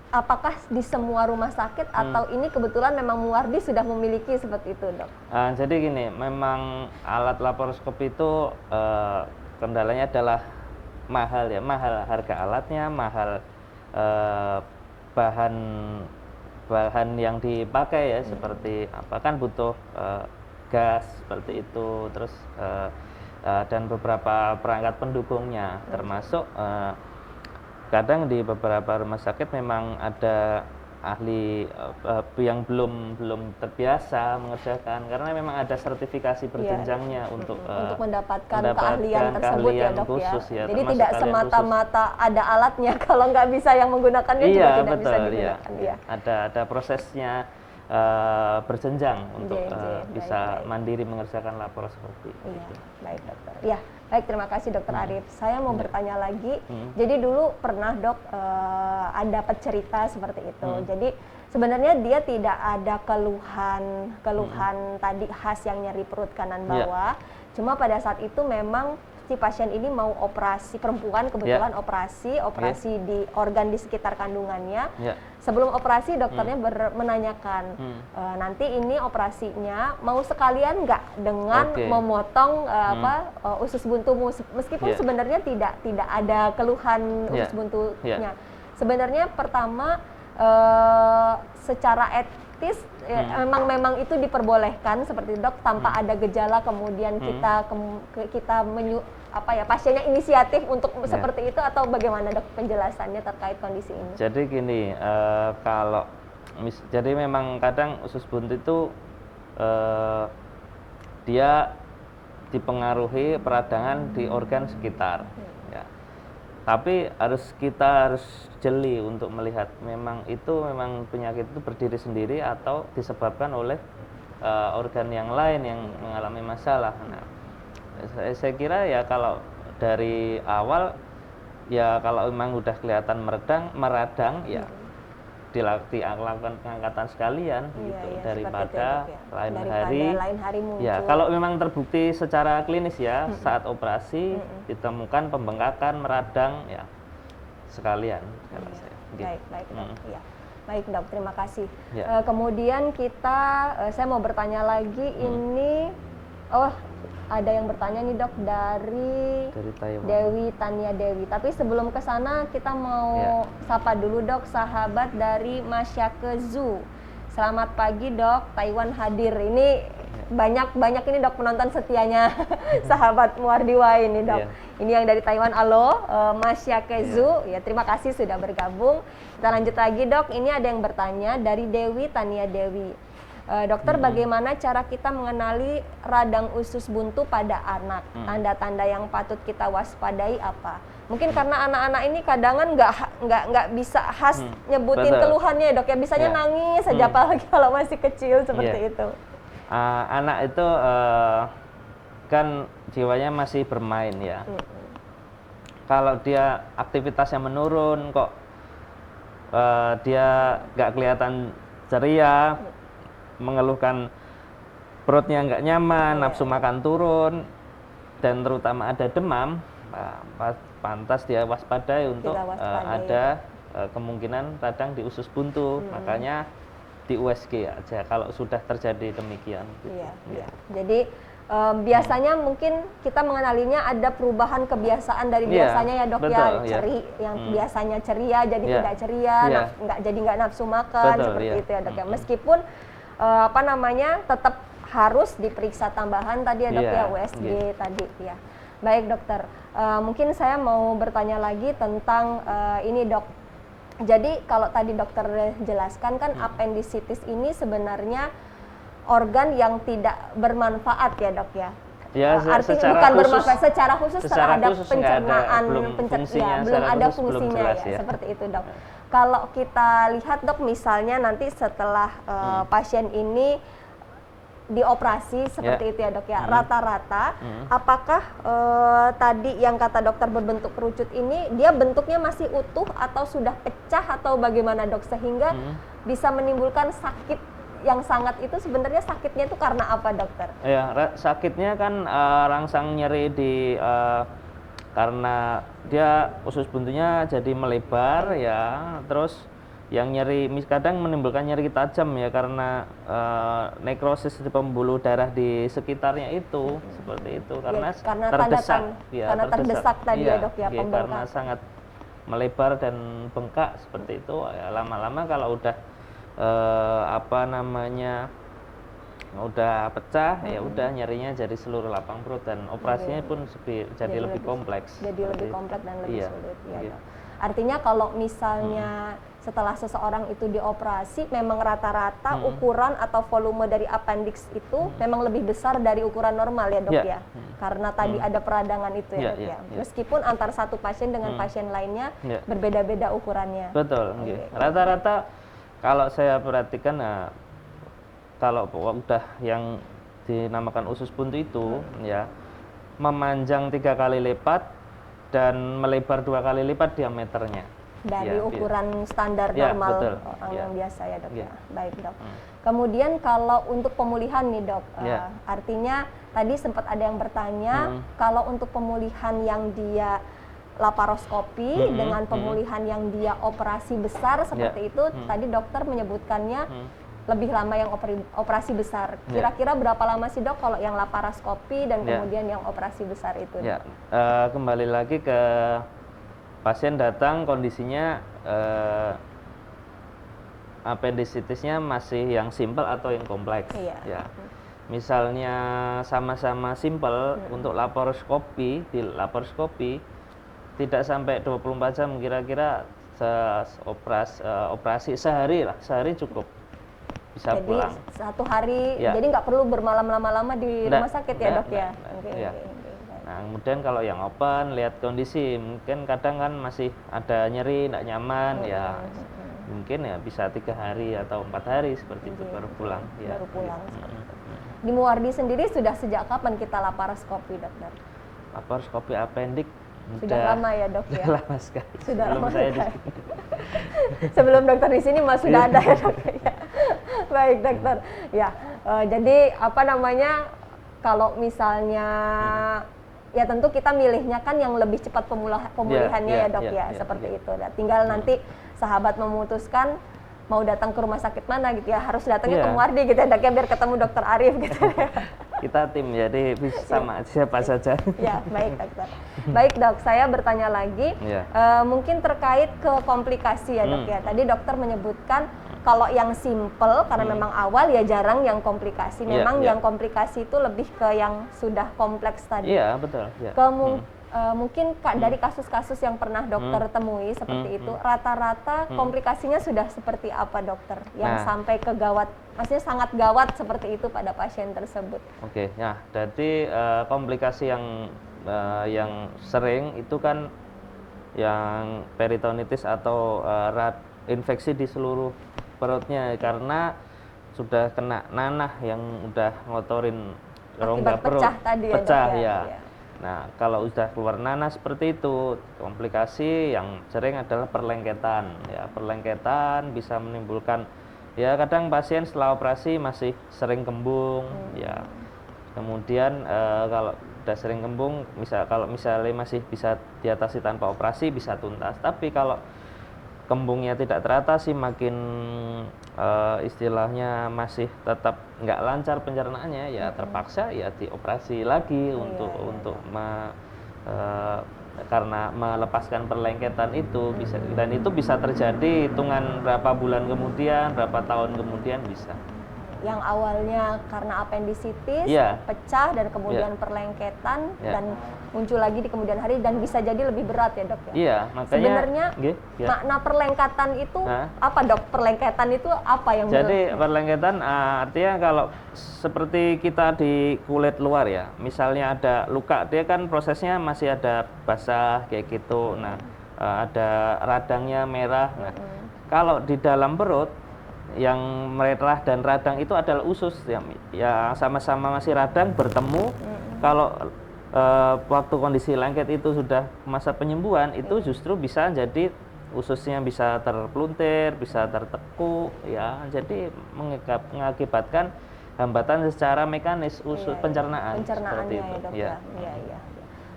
apakah di semua rumah sakit atau ini kebetulan memang Muwardi sudah memiliki seperti itu, Dok? Jadi gini, memang alat laparoskopi itu kendalanya adalah mahal ya, mahal harga alatnya, mahal bahan yang dipakai ya, seperti apa kan butuh gas seperti itu, terus dan beberapa perangkat pendukungnya, termasuk kadang di beberapa rumah sakit memang ada ahli yang belum terbiasa mengerjakan karena memang ada sertifikasi berjenjangnya untuk mendapatkan keahlian tersebut ya, Dok, khusus ya. Jadi tidak semata-mata ada alatnya, kalau nggak bisa yang menggunakannya juga tidak bisa digunakan. Iya. Ada prosesnya berjenjang untuk bisa mandiri mengerjakan laparoskopi. Iya, baik dokter. Ya, baik, terima kasih dokter Arif. Saya mau bertanya lagi. Jadi dulu pernah dok ada cerita seperti itu. Jadi sebenarnya dia tidak ada keluhan tadi khas yang nyeri perut kanan bawah. Cuma pada saat itu memang si pasien ini mau operasi, perempuan kebetulan operasi di organ di sekitar kandungannya. Sebelum operasi dokternya menanyakan nanti ini operasinya mau sekalian nggak dengan memotong usus buntumu, meskipun sebenarnya tidak ada keluhan usus buntunya. Sebenarnya pertama secara etis memang itu diperbolehkan seperti dok tanpa ada gejala, kemudian kita pasiennya inisiatif untuk seperti itu, atau bagaimana dok penjelasannya terkait kondisi ini? Jadi gini, jadi memang kadang usus buntu itu dia dipengaruhi peradangan di organ sekitar. Ya. Tapi kita harus jeli untuk melihat memang penyakit itu berdiri sendiri atau disebabkan oleh organ yang lain yang mengalami masalah. Nah, saya kira ya kalau dari awal ya kalau memang udah kelihatan meradang ya dilakukan pengangkatan sekalian gitu daripada lain hari muncul. Ya kalau memang terbukti secara klinis ya saat operasi ditemukan pembengkakan meradang ya sekalian kalau saya. Gitu. Baik dok. Ya. Baik dok, terima kasih. Kemudian saya mau bertanya lagi ini ada yang bertanya nih dok dari Dewi Tania Dewi. Tapi sebelum ke sana kita mau sapa dulu dok sahabat dari Masyake Zoo. Selamat pagi dok, Taiwan hadir. Ini banyak ini dok penonton setianya sahabat Muwardiwa ini dok. Ini yang dari Taiwan. Halo Masyake Zoo. Ya terima kasih sudah bergabung. Kita lanjut lagi dok. Ini ada yang bertanya dari Dewi Tania Dewi. Dokter, bagaimana cara kita mengenali radang usus buntu pada anak? Tanda-tanda yang patut kita waspadai apa? Mungkin karena anak-anak ini kadangan nggak bisa khas nyebutin keluhannya dok ya, bisanya nangis saja apalagi kalau masih kecil seperti itu. Anak itu kan jiwanya masih bermain ya. Kalau dia aktivitasnya menurun kok dia nggak kelihatan ceria, mengeluhkan perutnya nggak nyaman, nafsu makan turun, dan terutama ada demam, pantas dia waspadai untuk ada kemungkinan radang di usus buntu. Makanya di USG aja kalau sudah terjadi demikian. Gitu. Jadi biasanya mungkin kita mengenalinya ada perubahan kebiasaan dari biasanya ya dok. Yang biasanya ceria jadi tidak ceria, nggak nafsu makan seperti itu ya dok ya. Meskipun tetap harus diperiksa tambahan tadi ya dok ya, USG tadi ya. Baik dokter, mungkin saya mau bertanya lagi tentang ini dok. Jadi kalau tadi dokter jelaskan kan appendicitis ini sebenarnya organ yang tidak bermanfaat ya dok ya. Artinya bukan bermanfaat secara khusus terhadap pencernaan, belum ada fungsinya ya, seperti itu dok. Kalau kita lihat dok, misalnya nanti setelah pasien ini dioperasi seperti itu ya dok ya, rata-rata apakah tadi yang kata dokter berbentuk kerucut ini dia bentuknya masih utuh atau sudah pecah atau bagaimana dok, sehingga bisa menimbulkan sakit yang sangat itu sebenarnya sakitnya itu karena apa, dokter? Ya, sakitnya kan rangsang nyeri di karena dia usus buntunya jadi melebar ya, terus yang nyeri kadang menimbulkan nyeri tajam ya karena nekrosis di pembuluh darah di sekitarnya itu seperti itu karena terdesak karena terdesak tadi ya, Dok ya, karena sangat melebar dan bengkak seperti itu ya, lama-lama kalau udah udah pecah ya udah nyerinya jadi seluruh lapang perut dan operasinya pun jadi lebih kompleks. Jadi lebih kompleks dan lebih sulit ya. Artinya kalau misalnya setelah seseorang itu dioperasi memang rata-rata ukuran atau volume dari appendix itu memang lebih besar dari ukuran normal ya, Dok ya. Karena tadi ada peradangan itu ya, Dok ya. Meskipun antar satu pasien dengan pasien lainnya berbeda-beda ukurannya. Betul. Rata-rata kalau saya perhatikan kalau udah yang dinamakan usus buntu itu ya memanjang 3 kali lipat dan melebar 2 kali lipat diameternya dari ukuran standar normal orang yang biasa ya, Dok ya. Baik, Dok. Kemudian kalau untuk pemulihan nih, Dok, artinya tadi sempat ada yang bertanya kalau untuk pemulihan yang dia laparoskopi dengan pemulihan yang dia operasi besar seperti itu tadi dokter menyebutkannya lebih lama yang operasi besar. Kira-kira berapa lama sih, Dok, kalau yang laparoskopi dan kemudian yang operasi besar itu? Kembali lagi ke pasien datang kondisinya appendicitisnya masih yang simple atau yang kompleks. Ya. Misalnya sama-sama simple untuk laparoskopi, di laparoskopi tidak sampai 24 jam, kira-kira operasi sehari cukup. Bisa jadi pulang. 1 hari, jadi nggak perlu bermalam lama-lama di rumah sakit ya, Dok ya? Nah, kemudian kalau yang open, lihat kondisi, mungkin kadang kan masih ada nyeri, nggak nyaman, mungkin ya bisa 3 hari atau 4 hari seperti itu baru pulang. Baru pulang. Di Muwardi sendiri sudah sejak kapan kita laparoskopi, Dokter? Laparoskopi appendix sudah lama ya, Dok ya? Lama sekali. Sudah lama sekali. Sebelum dokter di sini mas sudah ada ya, Dok ya? Baik, Dokter. Ya, jadi kalau misalnya ya tentu kita milihnya kan yang lebih cepat pemulihannya ya, Dok ya, seperti itu. Nah, tinggal nanti sahabat memutuskan mau datang ke rumah sakit mana gitu ya, harus datangnya ke Muwardi gitu ya, Dok ya, biar ketemu Dokter Arief gitu ya. Kita tim, jadi bisa sama siapa saja. Ya, baik, Dokter. Baik, Dok, saya bertanya lagi, mungkin terkait ke komplikasi ya, Dok ya. Tadi dokter menyebutkan kalau yang simple karena memang awal ya jarang yang komplikasi. Memang yang komplikasi itu lebih ke yang sudah kompleks tadi. Iya, betul. Mungkin dari kasus-kasus yang pernah dokter temui seperti itu, rata-rata komplikasinya sudah seperti apa, Dokter? Yang sampai ke gawat, maksudnya sangat gawat seperti itu pada pasien tersebut. Oke, ya, jadi komplikasi yang sering itu kan yang peritonitis atau infeksi di seluruh perutnya karena sudah kena nanah yang udah ngotorin rongga perut. Pecah ya. Nah, kalau sudah keluar nanah seperti itu, komplikasi yang sering adalah perlengketan. Ya, perlengketan bisa menimbulkan ya kadang pasien setelah operasi masih sering kembung, ya. Kemudian kalau sudah sering kembung, kalau misalnya masih bisa diatasi tanpa operasi bisa tuntas. Tapi kalau kembungnya tidak teratasi, makin istilahnya masih tetap nggak lancar pencernaannya, ya terpaksa ya dioperasi lagi karena melepaskan perlengketan itu bisa, dan itu bisa terjadi hitungan berapa bulan kemudian, berapa tahun kemudian bisa. Yang awalnya karena appendicitis pecah dan kemudian perlengketan dan muncul lagi di kemudian hari dan bisa jadi lebih berat ya, Dok ya? Iya, makanya sebenarnya makna perlengketan itu apa, Dok? Perlengketan itu apa yang jadi perlengketan artinya kalau seperti kita di kulit luar ya, misalnya ada luka, dia kan prosesnya masih ada basah kayak gitu. Nah, ada radangnya merah. Nah, kalau di dalam perut yang merah dan radang itu adalah usus ya sama-sama masih radang bertemu. Kalau waktu kondisi lengket itu sudah masa penyembuhan, itu justru bisa jadi ususnya bisa terpeluntir, bisa tertekuk, ya. Jadi mengakibatkan hambatan secara mekanis pencernaan seperti pencernaannya itu. ya dok Ya. ya. Iya.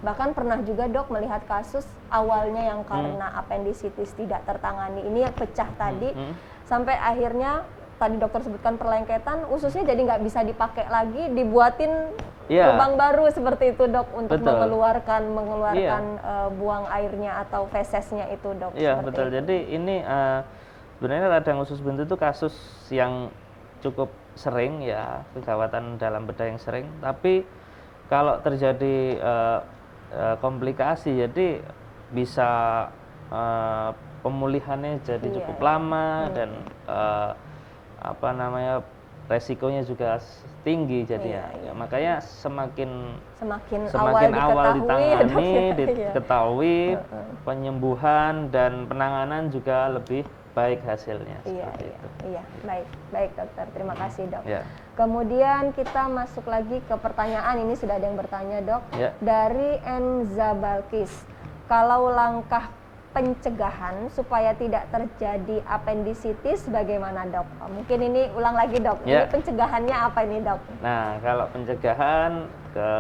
Bahkan pernah juga dok melihat kasus awalnya yang karena appendicitis tidak tertangani ini yang pecah tadi, sampai akhirnya tadi dokter sebutkan perlengketan, ususnya jadi nggak bisa dipakai lagi, dibuatin lubang baru seperti itu dok untuk mengeluarkan buang airnya atau fesesnya itu dok. Iya betul. Itu. Jadi ini sebenarnya radang usus buntu itu kasus yang cukup sering ya, kegawatan dalam bedah yang sering. Tapi kalau terjadi komplikasi, jadi bisa pemulihannya jadi cukup lama dan resikonya juga tinggi jadi ya. Makanya semakin awal ditangani, diketahui penyembuhan dan penanganan juga lebih baik hasilnya. Iya, baik dokter, terima kasih dok. Kemudian kita masuk lagi ke pertanyaan, ini sudah ada yang bertanya dok, dari Enza Balkis, kalau langkah pencegahan supaya tidak terjadi appendicitis bagaimana dok? Mungkin ini ulang lagi dok, ini pencegahannya apa ini dok? Nah kalau pencegahan ke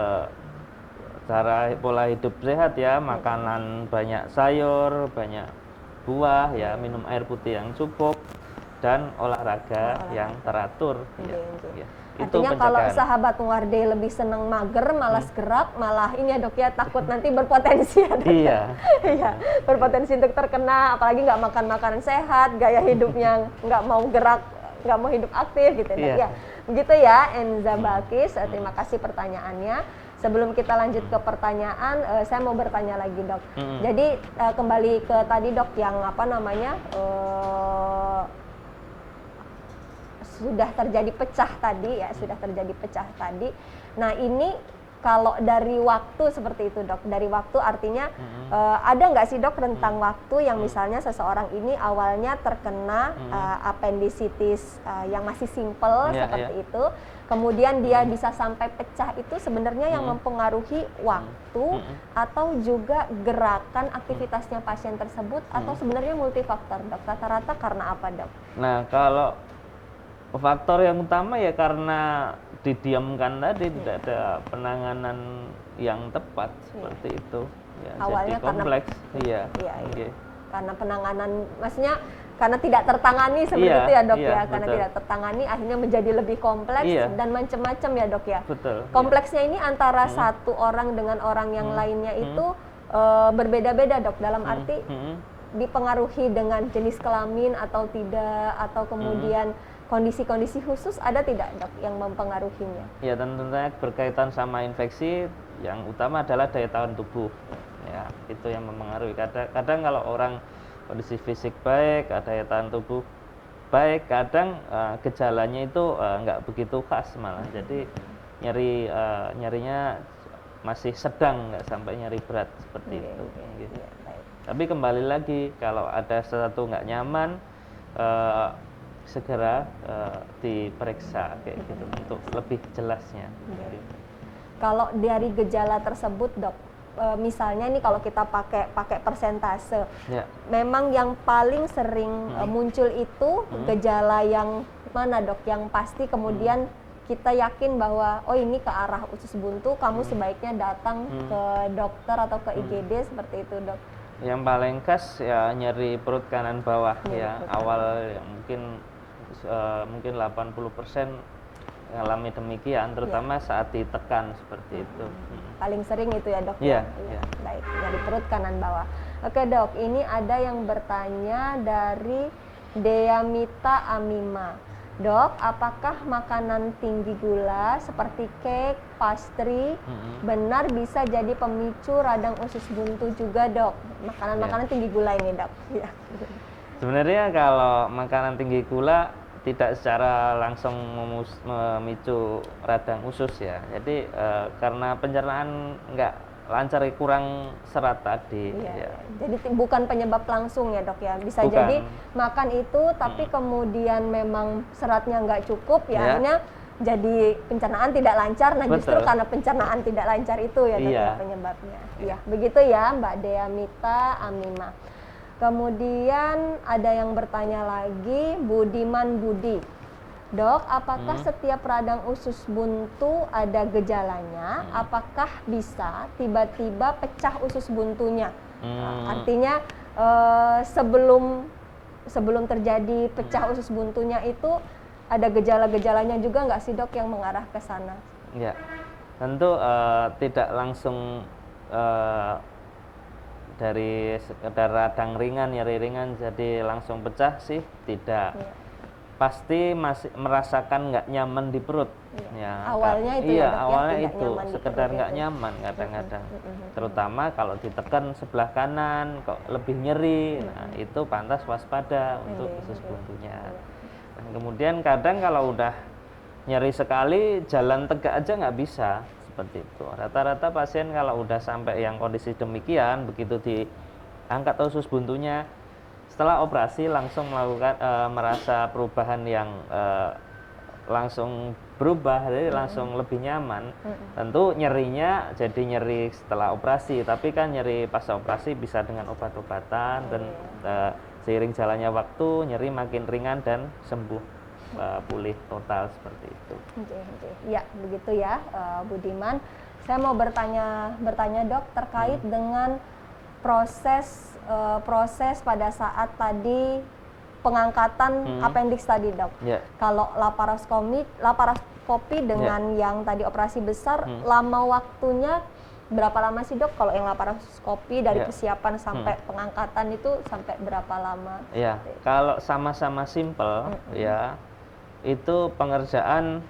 cara pola hidup sehat ya, makanan banyak sayur, banyak buah ya, minum air putih yang cukup dan olahraga yang teratur. Artinya kalau sahabat Muwardi lebih senang mager, malas gerak, malah ini ya dok ya, takut nanti berpotensi ya dok. Iya, berpotensi untuk terkena, apalagi nggak makan makanan sehat, gaya hidupnya nggak mau gerak, nggak mau hidup aktif gitu ya. Begitu ya Enza Balkis, terima kasih pertanyaannya. Sebelum kita lanjut ke pertanyaan, saya mau bertanya lagi dok. Jadi kembali ke tadi dok yang sudah terjadi pecah tadi. Nah ini kalau dari waktu seperti itu dok, dari waktu artinya ada nggak sih dok rentang waktu yang misalnya seseorang ini awalnya terkena appendicitis yang masih simple seperti itu, kemudian dia bisa sampai pecah, itu sebenarnya yang mempengaruhi waktu atau juga gerakan aktivitasnya pasien tersebut, atau sebenarnya multifaktor dok? Rata-rata karena apa dok? Nah kalau faktor yang utama ya karena didiamkan tadi, tidak ada penanganan yang tepat seperti itu. Ya, awalnya jadi kompleks. Karena penanganan, maksudnya karena tidak tertangani seperti itu ya dok karena tidak tertangani akhirnya menjadi lebih kompleks dan macam-macam ya dok ya. Kompleksnya ini antara satu orang dengan orang yang lainnya itu berbeda-beda dok, dalam arti dipengaruhi dengan jenis kelamin atau tidak, atau kemudian kondisi-kondisi khusus ada tidak dok yang mempengaruhinya? Ya tentunya berkaitan sama infeksi, yang utama adalah daya tahan tubuh. Ya itu yang mempengaruhi. Kadang kalau orang kondisi fisik baik, daya tahan tubuh baik, kadang gejalanya itu nggak begitu khas malah. Jadi nyerinya masih sedang, nggak sampai nyeri berat seperti itu. Tapi kembali lagi, kalau ada sesuatu nggak nyaman, segera diperiksa kayak gitu untuk lebih jelasnya. Kalau dari gejala tersebut dok, misalnya ini kalau kita pakai persentase, memang yang paling sering muncul itu gejala yang mana dok? Yang pasti kemudian kita yakin bahwa oh ini ke arah usus buntu, kamu sebaiknya datang ke dokter atau ke IGD seperti itu dok. Yang paling khas ya nyeri perut kanan bawah awal yang mungkin 80% mengalami demikian, terutama saat ditekan seperti itu. Paling sering itu ya dok? Baik, dari perut kanan bawah. Oke dok, ini ada yang bertanya dari Deamita Amima. Dok, apakah makanan tinggi gula seperti cake, pastry benar bisa jadi pemicu radang usus buntu juga dok? Makanan-makanan tinggi gula ini dok? Sebenarnya kalau makanan tinggi gula tidak secara langsung memicu radang usus ya. Jadi karena pencernaan nggak lancar, kurang serat tadi. Jadi bukan penyebab langsung ya dok ya. Bisa jadi makan itu tapi kemudian memang seratnya nggak cukup ya, akhirnya jadi pencernaan tidak lancar. Nah justru karena pencernaan tidak lancar itu ya dok penyebabnya. Begitu ya Mbak Deamita Amima. Kemudian ada yang bertanya lagi, Budiman Budi. Dok, apakah setiap radang usus buntu ada gejalanya? Apakah bisa tiba-tiba pecah usus buntunya? Artinya sebelum terjadi pecah usus buntunya itu ada gejala-gejalanya juga nggak sih dok yang mengarah ke sana? Ya, tentu tidak langsung dari sekedar radang ringan, nyeri ringan jadi langsung pecah sih, tidak. Ya. Pasti masih merasakan nggak nyaman di perut. Ya, awalnya itu iya, ya, dok, awalnya ya, itu sekedar nggak nyaman kadang-kadang. Terutama kalau ditekan sebelah kanan kok lebih nyeri. Nah, itu pantas waspada untuk usus buntunya. Dan kemudian kadang kalau udah nyeri sekali, jalan tegak aja nggak bisa, seperti itu. Rata-rata pasien kalau udah sampai yang kondisi demikian, begitu diangkat usus buntunya, setelah operasi langsung melakukan merasa perubahan yang langsung berubah, jadi langsung lebih nyaman. Tentu nyerinya jadi nyeri setelah operasi, tapi kan nyeri pas operasi bisa dengan obat-obatan dan seiring jalannya waktu nyeri makin ringan dan sembuh, pulih total seperti itu. Ya, begitu ya, Budiman. Saya mau bertanya dok terkait dengan proses pada saat tadi pengangkatan appendix tadi dok. Kalau laparoskopi dengan yang tadi operasi besar, lama waktunya berapa lama sih dok? Kalau yang laparoskopi dari persiapan sampai pengangkatan itu sampai berapa lama? Ya, kalau sama-sama simple ya, itu pengerjaan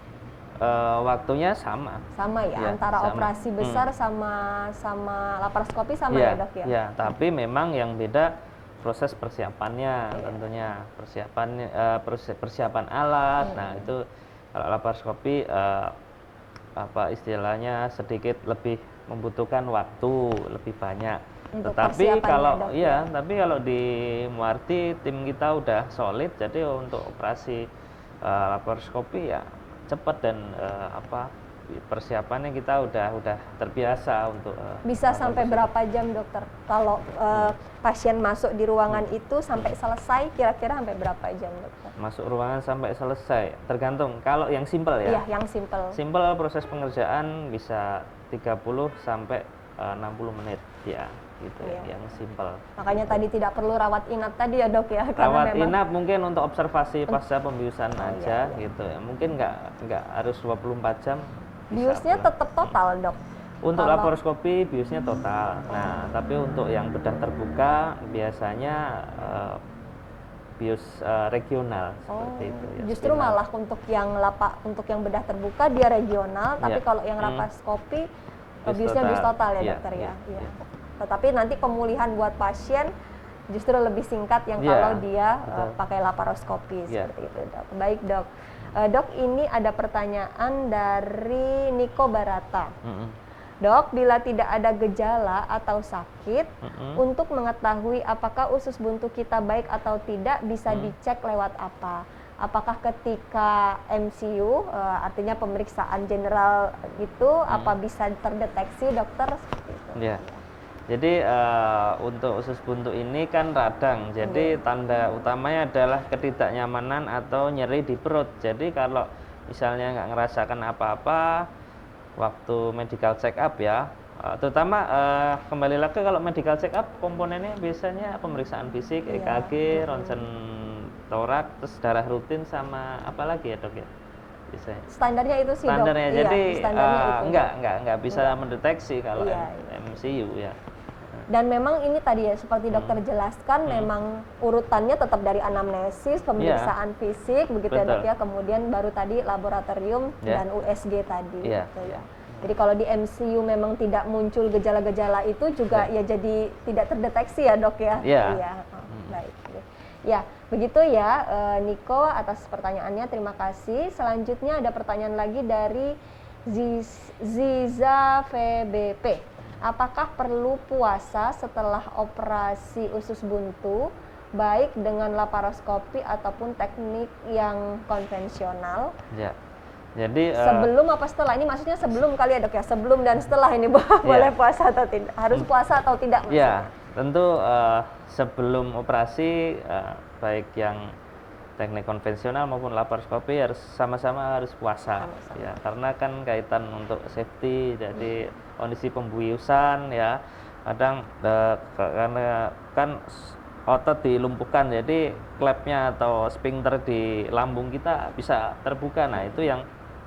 waktunya sama ya, antara operasi besar sama laparoskopi sama ya dok ya? Ya, tapi memang yang beda proses persiapannya tentunya, persiapan alat. Nah itu kalau laparoskopi apa istilahnya sedikit lebih membutuhkan waktu lebih banyak. Tetapi kalau tapi kalau di Muarti tim kita udah solid, jadi untuk operasi laparoskopi ya cepat dan persiapannya kita udah terbiasa untuk bisa sampai berapa jam dokter kalau pasien masuk di ruangan itu sampai selesai, kira-kira sampai berapa jam dokter? Masuk ruangan sampai selesai tergantung. Kalau yang simple ya, yang simple proses pengerjaan bisa 30 sampai 60 menit ya gitu yang simple. Makanya tadi tidak perlu rawat inap tadi ya dok ya, rawat inap mungkin untuk observasi pasca pembiusan aja gitu ya, mungkin nggak harus 24 jam. Biusnya tetap total dok? Untuk laparoskopi biusnya total. Nah tapi untuk yang bedah terbuka biasanya bius regional seperti itu ya. Justru malah untuk yang bedah terbuka dia regional, tapi kalau yang laparoskopi biusnya bius total ya dokter ya. Tetapi nanti pemulihan buat pasien justru lebih singkat yang kalau dia pakai laparoskopi seperti itu dok. Baik dok. Dok, ini ada pertanyaan dari Niko Barata. Dok, bila tidak ada gejala atau sakit, untuk mengetahui apakah usus buntu kita baik atau tidak bisa dicek lewat apa? Apakah ketika MCU, artinya pemeriksaan general itu, apa bisa terdeteksi dokter? Seperti itu. Jadi untuk usus buntu ini kan radang, jadi tanda utamanya adalah ketidaknyamanan atau nyeri di perut. Jadi kalau misalnya nggak ngerasakan apa-apa waktu medical check up ya, terutama kembali lagi kalau medical check up komponennya biasanya pemeriksaan fisik, EKG, ronsen torak, terus darah rutin sama apa lagi ya dok ya? Biasanya. Standarnya itu sih standarnya, dok. Jadi standarnya nggak bisa mendeteksi kalau MCU ya. Dan memang ini tadi ya seperti dokter jelaskan, memang urutannya tetap dari anamnesis, pemeriksaan fisik begitu ya dok ya, kemudian baru tadi laboratorium dan USG tadi. Gitu ya. Jadi kalau di MCU memang tidak muncul gejala-gejala itu juga ya jadi tidak terdeteksi ya dok ya. Baik. Ya, begitu ya Niko atas pertanyaannya, terima kasih. Selanjutnya ada pertanyaan lagi dari Ziza VBP. Apakah perlu puasa setelah operasi usus buntu, baik dengan laparoskopi ataupun teknik yang konvensional? Jadi sebelum apa setelah? Ini maksudnya sebelum kali ya dok ya, sebelum dan setelah ini boleh puasa atau tidak? Harus puasa atau tidak maksudnya? Tentu sebelum operasi baik yang teknik konvensional maupun laparoskopi harus sama-sama harus puasa. Sama-sama. Ya, karena kan kaitan untuk safety, jadi kondisi pembiusan ya kadang karena kan otot dilumpuhkan, jadi klepnya atau sphincter di lambung kita bisa terbuka. Nah itu yang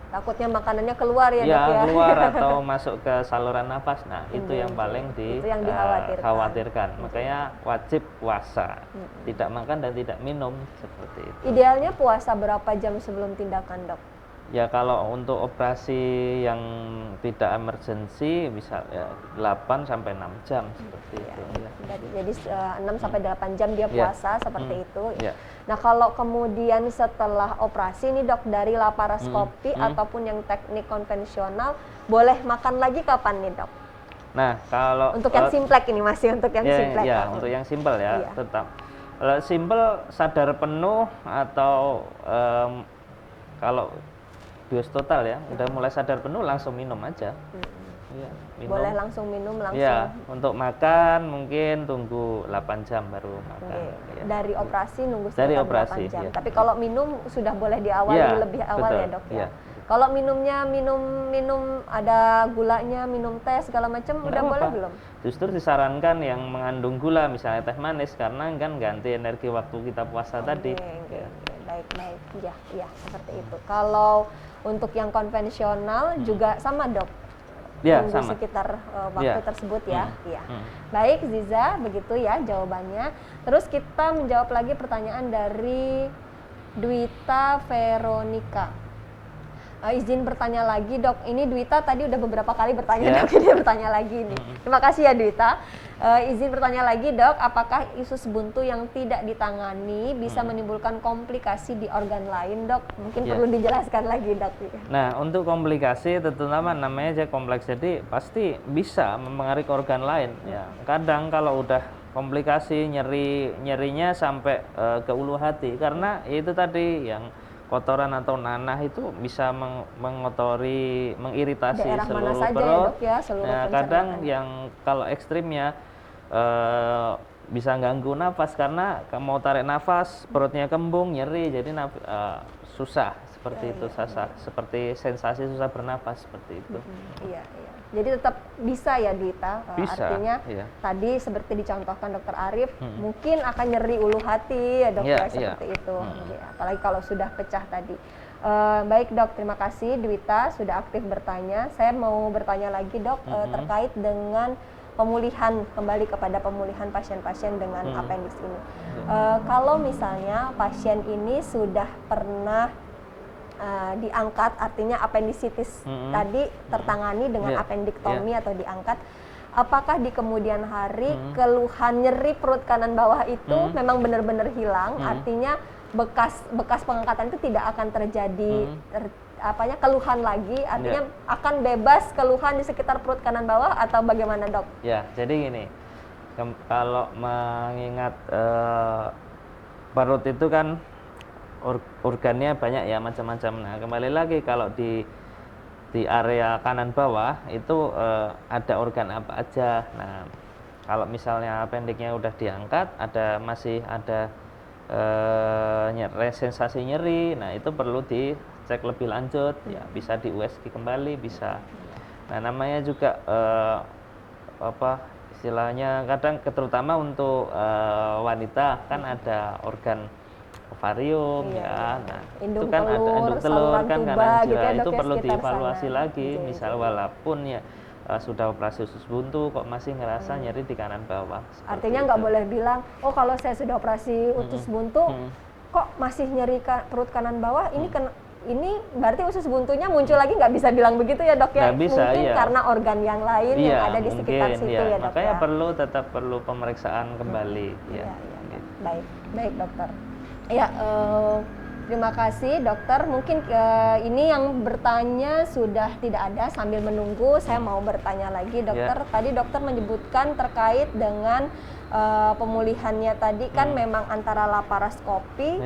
takutnya makanannya keluar ya, ya Dok ya. keluar atau masuk ke saluran nafas. Nah itu yang paling Itu yang dikhawatirkan. khawatirkan. Makanya wajib puasa, tidak makan dan tidak minum seperti itu. Idealnya puasa berapa jam sebelum tindakan, Dok? Ya kalau untuk operasi yang tidak emergency bisa ya 8 sampai 6 jam seperti itu ya. Jadi 6 sampai 8 jam dia puasa seperti itu. Ya. Nah, kalau kemudian setelah operasi nih, Dok, dari laparoskopi ataupun yang teknik konvensional boleh makan lagi kapan nih, Dok? Nah, kalau untuk yang simplek ini masih untuk yang simplek. Ya, untuk yang simpel ya, tetap. Kalau simpel sadar penuh atau kalau bios total ya, udah mulai sadar penuh langsung minum aja. Ya, minum. Boleh langsung minum langsung. Ya, untuk makan mungkin tunggu 8 jam baru makan. Ya. Dari operasi nunggu dari 8 jam. Ya. Tapi kalau minum sudah boleh diawali lebih awal ya, Dok ya. Kalau minumnya minum ada gulanya, minum teh segala macam udah boleh belum? Justru disarankan yang mengandung gula, misalnya teh manis, karena kan ganti energi waktu kita puasa tadi. Baik. Ya, seperti itu. Kalau untuk yang konvensional juga sama, Dok? Ya, sama. Sekitar waktu tersebut ya. Baik, Ziza, begitu ya jawabannya. Terus kita menjawab lagi pertanyaan dari Dwita Veronica. Izin bertanya lagi, Dok. Ini Dwita tadi udah beberapa kali bertanya, Dok. Dia bertanya lagi nih. Terima kasih ya, Dwita. Izin bertanya lagi, Dok. Apakah usus buntu yang tidak ditangani bisa menimbulkan komplikasi di organ lain, Dok? Mungkin perlu dijelaskan lagi, Dok. Nah, untuk komplikasi terutama namanya aja kompleks, jadi pasti bisa mempengaruhi organ lain. Ya, kadang kalau udah komplikasi nyerinya sampai ke ulu hati, karena itu tadi yang kotoran atau nanah itu bisa mengotori, mengiritasi daerah seluruh mana saja perut. ya, Dok, ya, seluruh nah, kadang yang kalau ekstrimnya bisa ganggu nafas, karena mau tarik nafas perutnya kembung, nyeri, jadi susah seperti itu, seperti sensasi susah bernafas seperti itu. Iya. Jadi tetap bisa ya, Dwita. Bisa, artinya tadi seperti dicontohkan Dokter Arief, mungkin akan nyeri ulu hati ya, Dok, seperti itu. Apalagi kalau sudah pecah tadi. Baik, Dok, terima kasih Dwita sudah aktif bertanya. Saya mau bertanya lagi, Dok, terkait dengan pemulihan, kembali kepada pemulihan pasien-pasien dengan appendix ini. Kalau misalnya pasien ini sudah pernah diangkat, artinya appendicitis tadi tertangani dengan appendiktomi atau diangkat, apakah di kemudian hari keluhan nyeri perut kanan bawah itu memang benar-benar hilang, artinya bekas pengangkatan itu tidak akan terjadi keluhan lagi, artinya akan bebas keluhan di sekitar perut kanan bawah, atau bagaimana, Dok? Ya, jadi gini, kalau mengingat perut itu kan organnya banyak ya, macam-macam. Nah, kembali lagi kalau di area kanan bawah itu ada organ apa aja. Nah, kalau misalnya appendiknya udah diangkat, masih ada sensasi nyeri, nah itu perlu dicek lebih lanjut, ya bisa di USG kembali, bisa. Nah, namanya juga istilahnya kadang terutama untuk wanita kan ada organ ovarium nah itu kan ada induk telur kan, kanan gitu itu perlu dievaluasi lagi. Misal walaupun ya sudah operasi usus buntu kok masih ngerasa nyeri di kanan bawah. Artinya nggak boleh bilang, oh kalau saya sudah operasi usus buntu kok masih nyeri perut kanan bawah, ini berarti usus buntunya muncul lagi, nggak bisa bilang begitu ya, Dok ya? Bisa, mungkin karena organ yang lain yang ada di sekitar situ ya, Dok. Makanya tetap perlu pemeriksaan kembali. Baik, Dokter. Ya, terima kasih, Dokter. Mungkin ini yang bertanya sudah tidak ada. Sambil menunggu, saya mau bertanya lagi, Dokter. Tadi Dokter menyebutkan terkait dengan pemulihannya tadi kan memang antara laparoskopi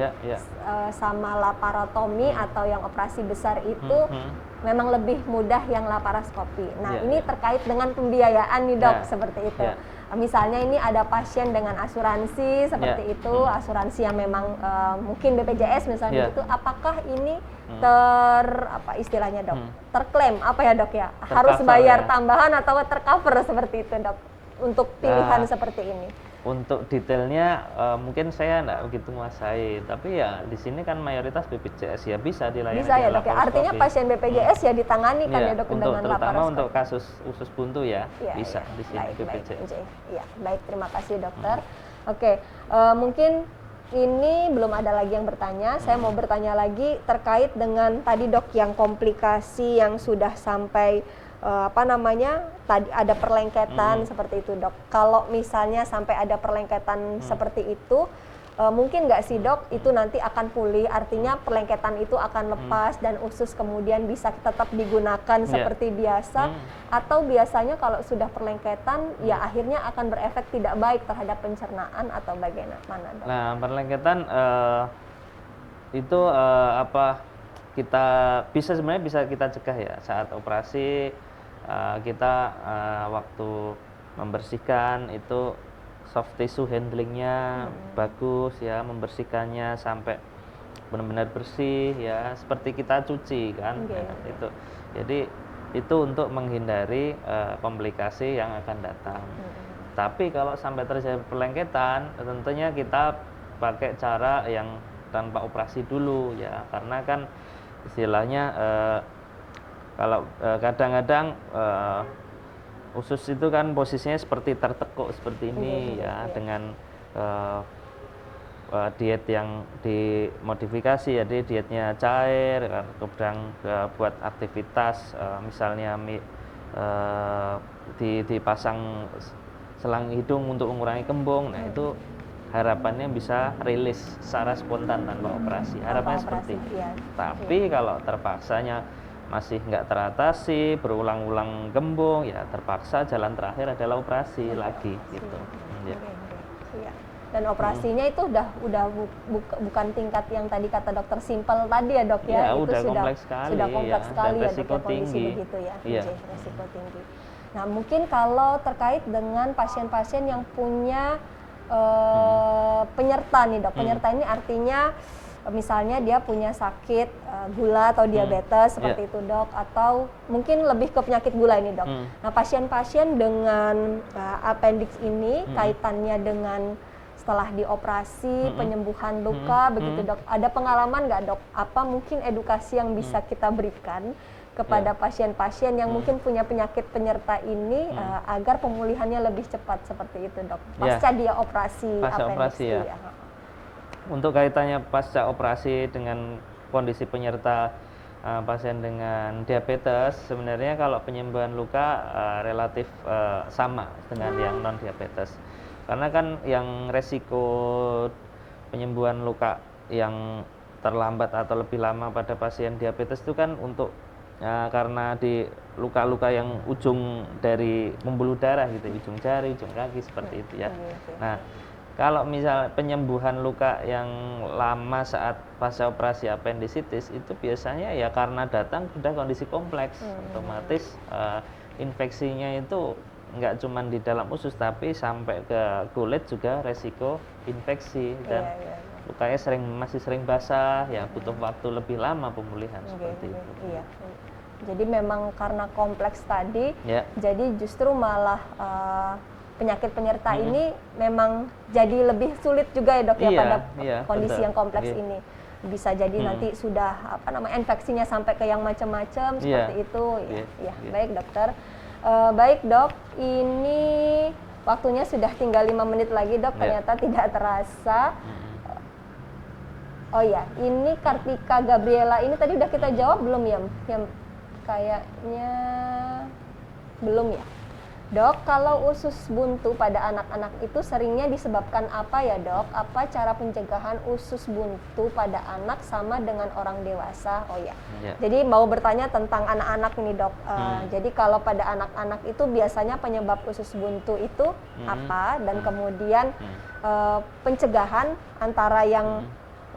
sama laparotomi atau yang operasi besar itu memang lebih mudah yang laparoskopi. Nah, ini terkait dengan pembiayaan nih dok, seperti itu. Misalnya ini ada pasien dengan asuransi seperti itu, asuransi yang memang mungkin BPJS misalnya itu, apakah ini apa istilahnya dok? Terklaim apa ya dok ya? Harus bayar tambahan atau tercover seperti itu dok? Untuk pilihan seperti ini. Untuk detailnya mungkin saya enggak begitu menguasai, tapi ya di sini kan mayoritas BPJS ya bisa dilayani. Bisa ya dok ya, artinya pasien BPJS ya ditangani kan ya dok dengan laparoskopi. Terutama untuk kasus usus buntu ya, bisa di sini BPJS. Iya, baik, terima kasih dokter. Oke, mungkin ini belum ada lagi yang bertanya, saya mau bertanya lagi terkait dengan tadi dok yang komplikasi yang sudah sampai tadi ada perlengketan seperti itu dok. Kalau misalnya sampai ada perlengketan seperti itu, mungkin nggak sih dok itu nanti akan pulih, artinya perlengketan itu akan lepas dan usus kemudian bisa tetap digunakan seperti biasa, atau biasanya kalau sudah perlengketan ya akhirnya akan berefek tidak baik terhadap pencernaan atau bagaimana dok? Nah, perlengketan itu kita sebenarnya bisa kita cegah ya saat operasi. Kita waktu membersihkan itu soft tissue handlingnya bagus ya, membersihkannya sampai benar-benar bersih ya, seperti kita cuci kan. Itu jadi itu untuk menghindari komplikasi yang akan datang. Tapi kalau sampai terjadi perlengketan, tentunya kita pakai cara yang tanpa operasi dulu ya, karena kan istilahnya kalau kadang-kadang usus itu kan posisinya seperti tertekuk seperti ini dengan diet yang dimodifikasi, jadi dietnya cair, kadang buat aktivitas misalnya dipasang selang hidung untuk mengurangi kembung. Nah, itu harapannya bisa rilis secara spontan tanpa operasi. Harapannya seperti itu. Tapi kalau terpaksanya masih nggak teratasi, berulang-ulang gembung, ya terpaksa jalan terakhir adalah operasi lagi gitu. Dan operasinya itu udah bukan tingkat yang tadi kata dokter simpel tadi ya dok ya, itu udah sudah kompleks sekali, sudah kompleks sekali ya dok ya, kondisi begitu ya, resiko tinggi. Nah, mungkin kalau terkait dengan pasien-pasien yang punya penyerta nih dok, penyerta ini artinya misalnya dia punya sakit gula atau diabetes seperti itu dok, atau mungkin lebih ke penyakit gula ini dok. Nah, pasien-pasien dengan appendix ini kaitannya dengan setelah dioperasi, penyembuhan luka begitu dok. Ada pengalaman nggak dok? Apa mungkin edukasi yang bisa kita berikan kepada pasien-pasien yang mungkin punya penyakit penyerta ini agar pemulihannya lebih cepat seperti itu dok? Pasca dia operasi appendix ya. Untuk kaitannya pasca operasi dengan kondisi penyerta pasien dengan diabetes, sebenarnya kalau penyembuhan luka relatif sama dengan yang non diabetes, karena kan yang resiko penyembuhan luka yang terlambat atau lebih lama pada pasien diabetes itu kan untuk karena di luka-luka yang ujung dari pembuluh darah gitu, ujung jari, ujung kaki seperti itu ya. Nah, kalau misal penyembuhan luka yang lama saat pasca operasi appendicitis itu biasanya ya karena datang sudah kondisi kompleks, otomatis infeksinya itu nggak cuma di dalam usus tapi sampai ke kulit juga resiko infeksi, dan lukanya masih sering basah ya, butuh waktu lebih lama pemulihan seperti itu. Jadi memang karena kompleks tadi, jadi justru malah penyakit penyerta ini memang jadi lebih sulit juga ya dok ya pada kondisi yang kompleks ini. Bisa jadi nanti sudah infeksinya sampai ke yang macam-macam seperti itu ya. Baik dokter. Baik dok, ini waktunya sudah tinggal 5 menit lagi dok, ternyata tidak terasa. Oh ya, ini Kartika Gabriela ini tadi udah kita jawab belum ya? Yang kayaknya belum ya. Dok, kalau usus buntu pada anak-anak itu seringnya disebabkan apa ya dok? Apa cara pencegahan usus buntu pada anak sama dengan orang dewasa? Oh ya, jadi mau bertanya tentang anak-anak nih dok. Jadi kalau pada anak-anak itu biasanya penyebab usus buntu itu apa? Dan kemudian pencegahan antara yang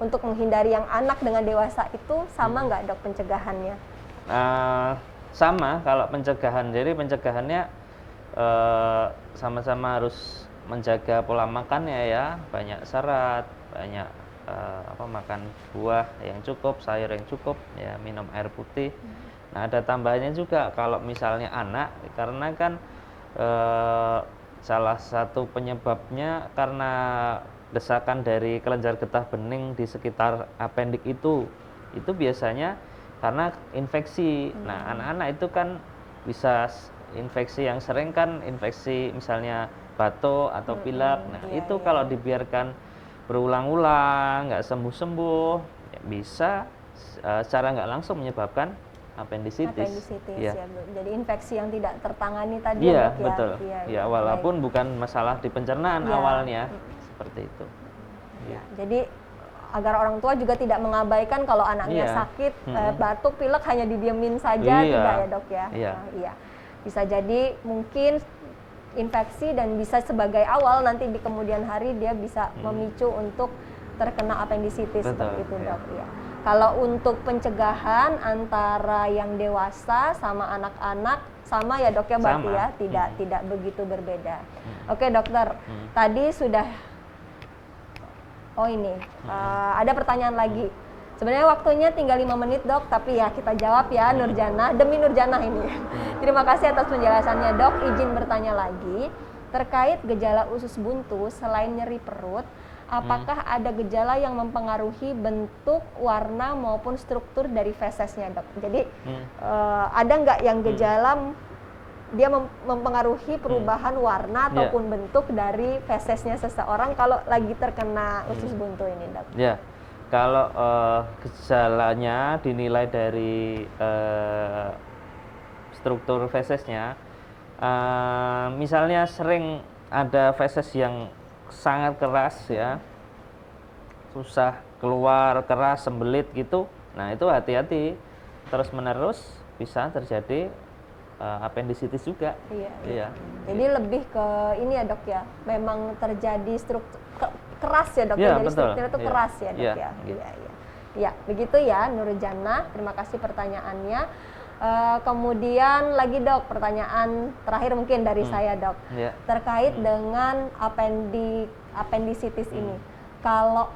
untuk menghindari yang anak dengan dewasa itu sama nggak dok pencegahannya? Sama kalau pencegahan. Jadi pencegahannya sama-sama harus menjaga pola makannya ya, banyak serat, banyak makan buah yang cukup, sayur yang cukup, ya minum air putih. Nah ada tambahannya juga kalau misalnya anak, karena kan salah satu penyebabnya karena desakan dari kelenjar getah bening di sekitar apendik itu biasanya karena infeksi. Nah anak-anak itu kan bisa infeksi yang sering kan infeksi misalnya batuk atau pilek. Nah itu kalau dibiarkan berulang-ulang nggak sembuh-sembuh ya bisa secara nggak langsung menyebabkan apendisitis. Ya. Jadi infeksi yang tidak tertangani tadi ya, dok, betul. Ya, Walaupun bukan masalah di pencernaan awalnya seperti itu. Jadi agar orang tua juga tidak mengabaikan kalau anaknya sakit, batuk, pilek hanya didiemin saja, tidak ya dok ya. Iya. Bisa jadi mungkin infeksi dan bisa sebagai awal nanti di kemudian hari dia bisa memicu untuk terkena apendisitis seperti itu dok. Ya. Kalau untuk pencegahan antara yang dewasa sama anak-anak sama ya dok ya berarti ya tidak begitu berbeda. Oke dokter, tadi sudah ada pertanyaan lagi. Sebenarnya waktunya tinggal 5 menit dok, tapi ya kita jawab ya Nurjana, demi Nurjana ini. Terima kasih atas penjelasannya dok. Izin bertanya lagi, terkait gejala usus buntu selain nyeri perut, apakah ada gejala yang mempengaruhi bentuk, warna maupun struktur dari fesesnya dok? Jadi ada nggak yang gejala dia mempengaruhi perubahan warna ataupun bentuk dari fesesnya seseorang kalau lagi terkena usus buntu ini dok? Kalau gejalanya dinilai dari struktur fesesnya, misalnya sering ada feses yang sangat keras ya, susah keluar, keras, sembelit gitu. Nah itu hati-hati, terus menerus bisa terjadi apendisitis juga. Iya. Jadi lebih ke ini ya dok ya, memang terjadi struktur keras ya dok, jadi strukturnya itu keras ya dok ya. Iya, begitu ya Nurjana. Terima kasih pertanyaannya. Kemudian lagi dok, pertanyaan terakhir mungkin dari saya dok, terkait dengan apendisitis ini. Kalau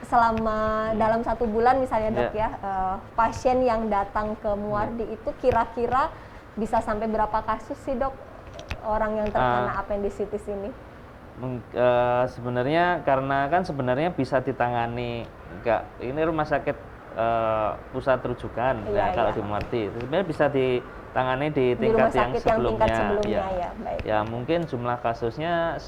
selama dalam 1 bulan misalnya dok ya, pasien yang datang ke Muardi itu kira-kira bisa sampai berapa kasus sih dok orang yang terkena apendisitis ini? Sebenarnya karena kan sebenarnya bisa ditangani, ini rumah sakit pusat rujukan kalau di Muardi sebenarnya bisa ditangani di tingkat yang sebelumnya, ya mungkin jumlah kasusnya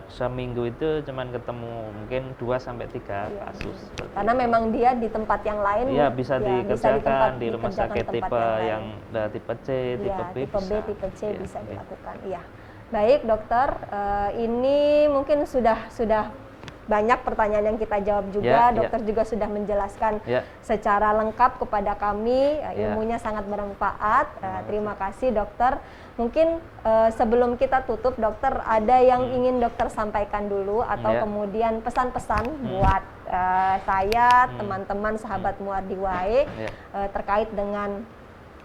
seminggu itu cuman ketemu mungkin 2 sampai 3 kasus. Karena memang dia di tempat yang lain bisa dikerjakan di rumah sakit tipe yang tipe C, tipe B, tipe B, tipe C bisa dilakukan. Baik dokter, ini mungkin sudah banyak pertanyaan yang kita jawab juga. Dokter juga sudah menjelaskan secara lengkap kepada kami, ilmunya sangat bermanfaat. Terima kasih dokter. Mungkin sebelum kita tutup dokter, ada yang ingin dokter sampaikan dulu atau kemudian pesan-pesan buat saya, teman-teman sahabat Muardi Wae terkait dengan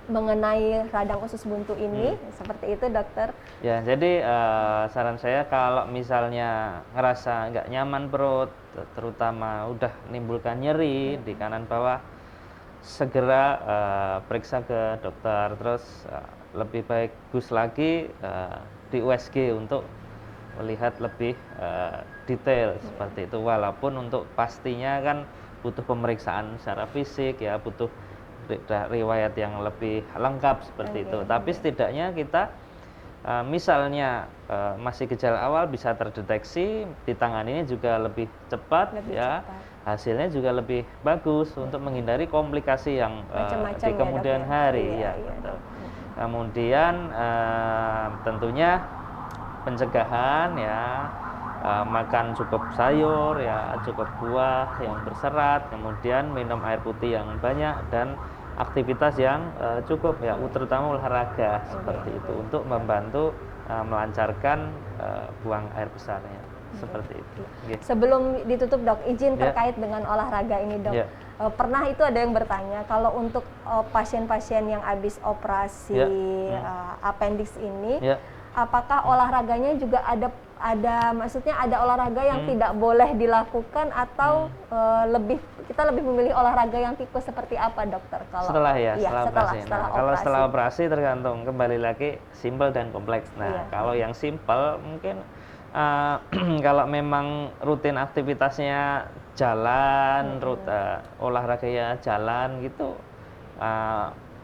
mengenai radang usus buntu ini, seperti itu dokter. Ya, jadi saran saya kalau misalnya ngerasa nggak nyaman perut, terutama udah menimbulkan nyeri di kanan bawah, segera periksa ke dokter. Terus lebih bagus lagi di USG untuk melihat lebih detail seperti itu. Walaupun untuk pastinya kan butuh pemeriksaan secara fisik ya, butuh riwayat yang lebih lengkap seperti itu. Tapi setidaknya kita misalnya masih gejala awal bisa terdeteksi, ditanganinya juga lebih cepat, hasilnya juga lebih bagus untuk menghindari komplikasi yang di kemudian hari. Kemudian tentunya pencegahan ya, makan cukup sayur ya, cukup buah yang berserat, kemudian minum air putih yang banyak dan aktivitas yang cukup ya, terutama olahraga seperti itu untuk membantu melancarkan buang air besarnya seperti itu. Sebelum ditutup dok, izin terkait dengan olahraga ini dok. Pernah itu ada yang bertanya kalau untuk pasien-pasien yang habis operasi appendix ini, apakah olahraganya juga ada maksudnya ada olahraga yang tidak boleh dilakukan atau kita lebih memilih olahraga yang tipe seperti apa dokter? Kalau setelah operasi. Kalau setelah operasi tergantung, kembali lagi simple dan kompleks. Nah kalau yang simple mungkin kalau memang rutin aktivitasnya jalan, olahraganya jalan gitu,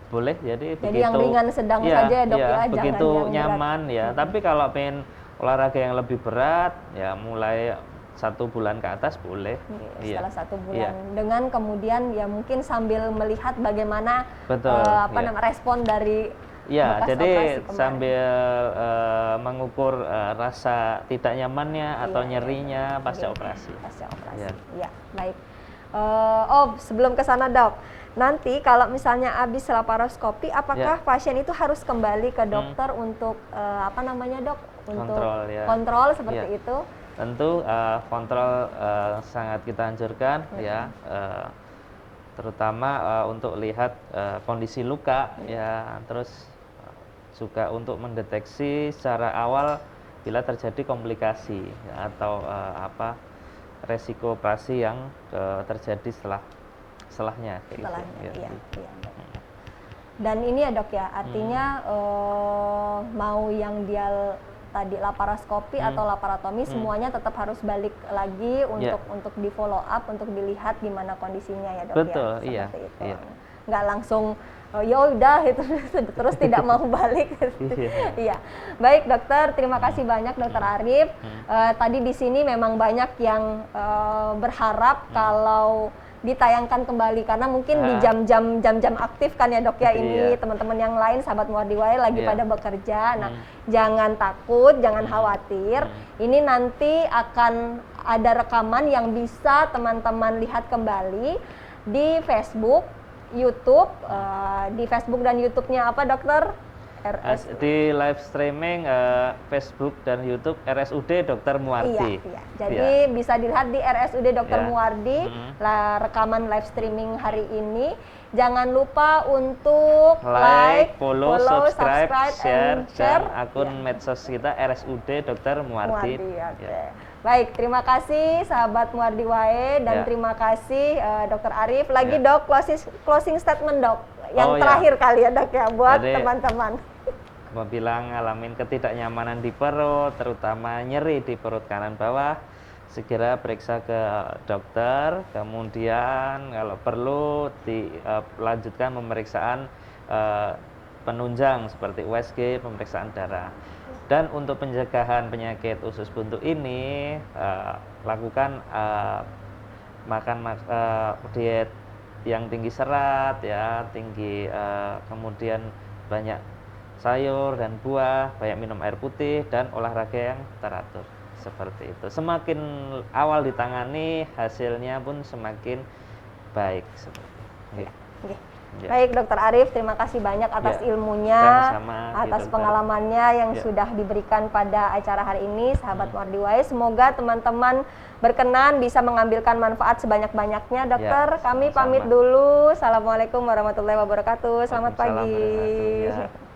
boleh. Jadi begitu, yang ringan sedang saja dok ya, begitu jangan nyaman ya. Tapi kalau pengen olahraga yang lebih berat ya mulai 1 bulan ke atas boleh. Setelah 1 bulan dengan kemudian ya mungkin sambil melihat bagaimana respon dari jadi sambil mengukur rasa tidak nyamannya atau nyerinya pasca operasi. Baik. Sebelum ke sana dok, nanti kalau misalnya habis laparoskopi, apakah pasien itu harus kembali ke dokter untuk dok? Untuk kontrol seperti itu? Tentu kontrol sangat kita anjurkan terutama untuk lihat kondisi luka terus juga untuk mendeteksi secara awal bila terjadi komplikasi atau resiko operasi yang terjadi setelahnya. Dan ini ya dok ya, artinya mau yang dia tadi laparoskopi atau laparotomi semuanya tetap harus balik lagi untuk di follow up, untuk dilihat gimana kondisinya ya dok. Betul, seperti itu. Nggak langsung ya udah itu terus tidak mau balik. Baik dokter, terima kasih banyak dokter Arif. Tadi di sini memang banyak yang berharap kalau ditayangkan kembali karena mungkin di jam-jam aktif kan ya dok ya, ini teman-teman yang lain sahabat Muardiwai lagi pada bekerja. Nah, jangan takut, jangan khawatir. Ini nanti akan ada rekaman yang bisa teman-teman lihat kembali di Facebook, YouTube, di Facebook dan YouTube-nya apa dokter? Di live streaming Facebook dan YouTube RSUD Dr. Muardi. Jadi bisa dilihat di RSUD Dr. Muardi rekaman live streaming hari ini. Jangan lupa untuk like, follow, subscribe, share dan akun medsos kita RSUD Dr. Muardi. Baik, terima kasih sahabat Muardiwai dan terima kasih Dr. Arif. Lagi dok, closing statement dok. Yang terakhir kali ya dok ya buat teman-teman. Apabila ngalamin ketidaknyamanan di perut, terutama nyeri di perut kanan bawah, segera periksa ke dokter. Kemudian kalau perlu dilanjutkan pemeriksaan penunjang seperti USG, pemeriksaan darah. Dan untuk pencegahan penyakit usus buntu ini, lakukan makan diet yang tinggi serat ya, kemudian banyak sayur dan buah, banyak minum air putih dan olahraga yang teratur seperti itu. Semakin awal ditangani, hasilnya pun semakin baik seperti itu. Baik dokter Arif, terima kasih banyak atas ilmunya, atas pengalamannya yang sudah diberikan pada acara hari ini, sahabat Muardiwai. Semoga teman-teman berkenan bisa mengambilkan manfaat sebanyak-banyaknya. Dokter, kami pamit dulu. Assalamualaikum warahmatullahi wabarakatuh. Selamat pagi.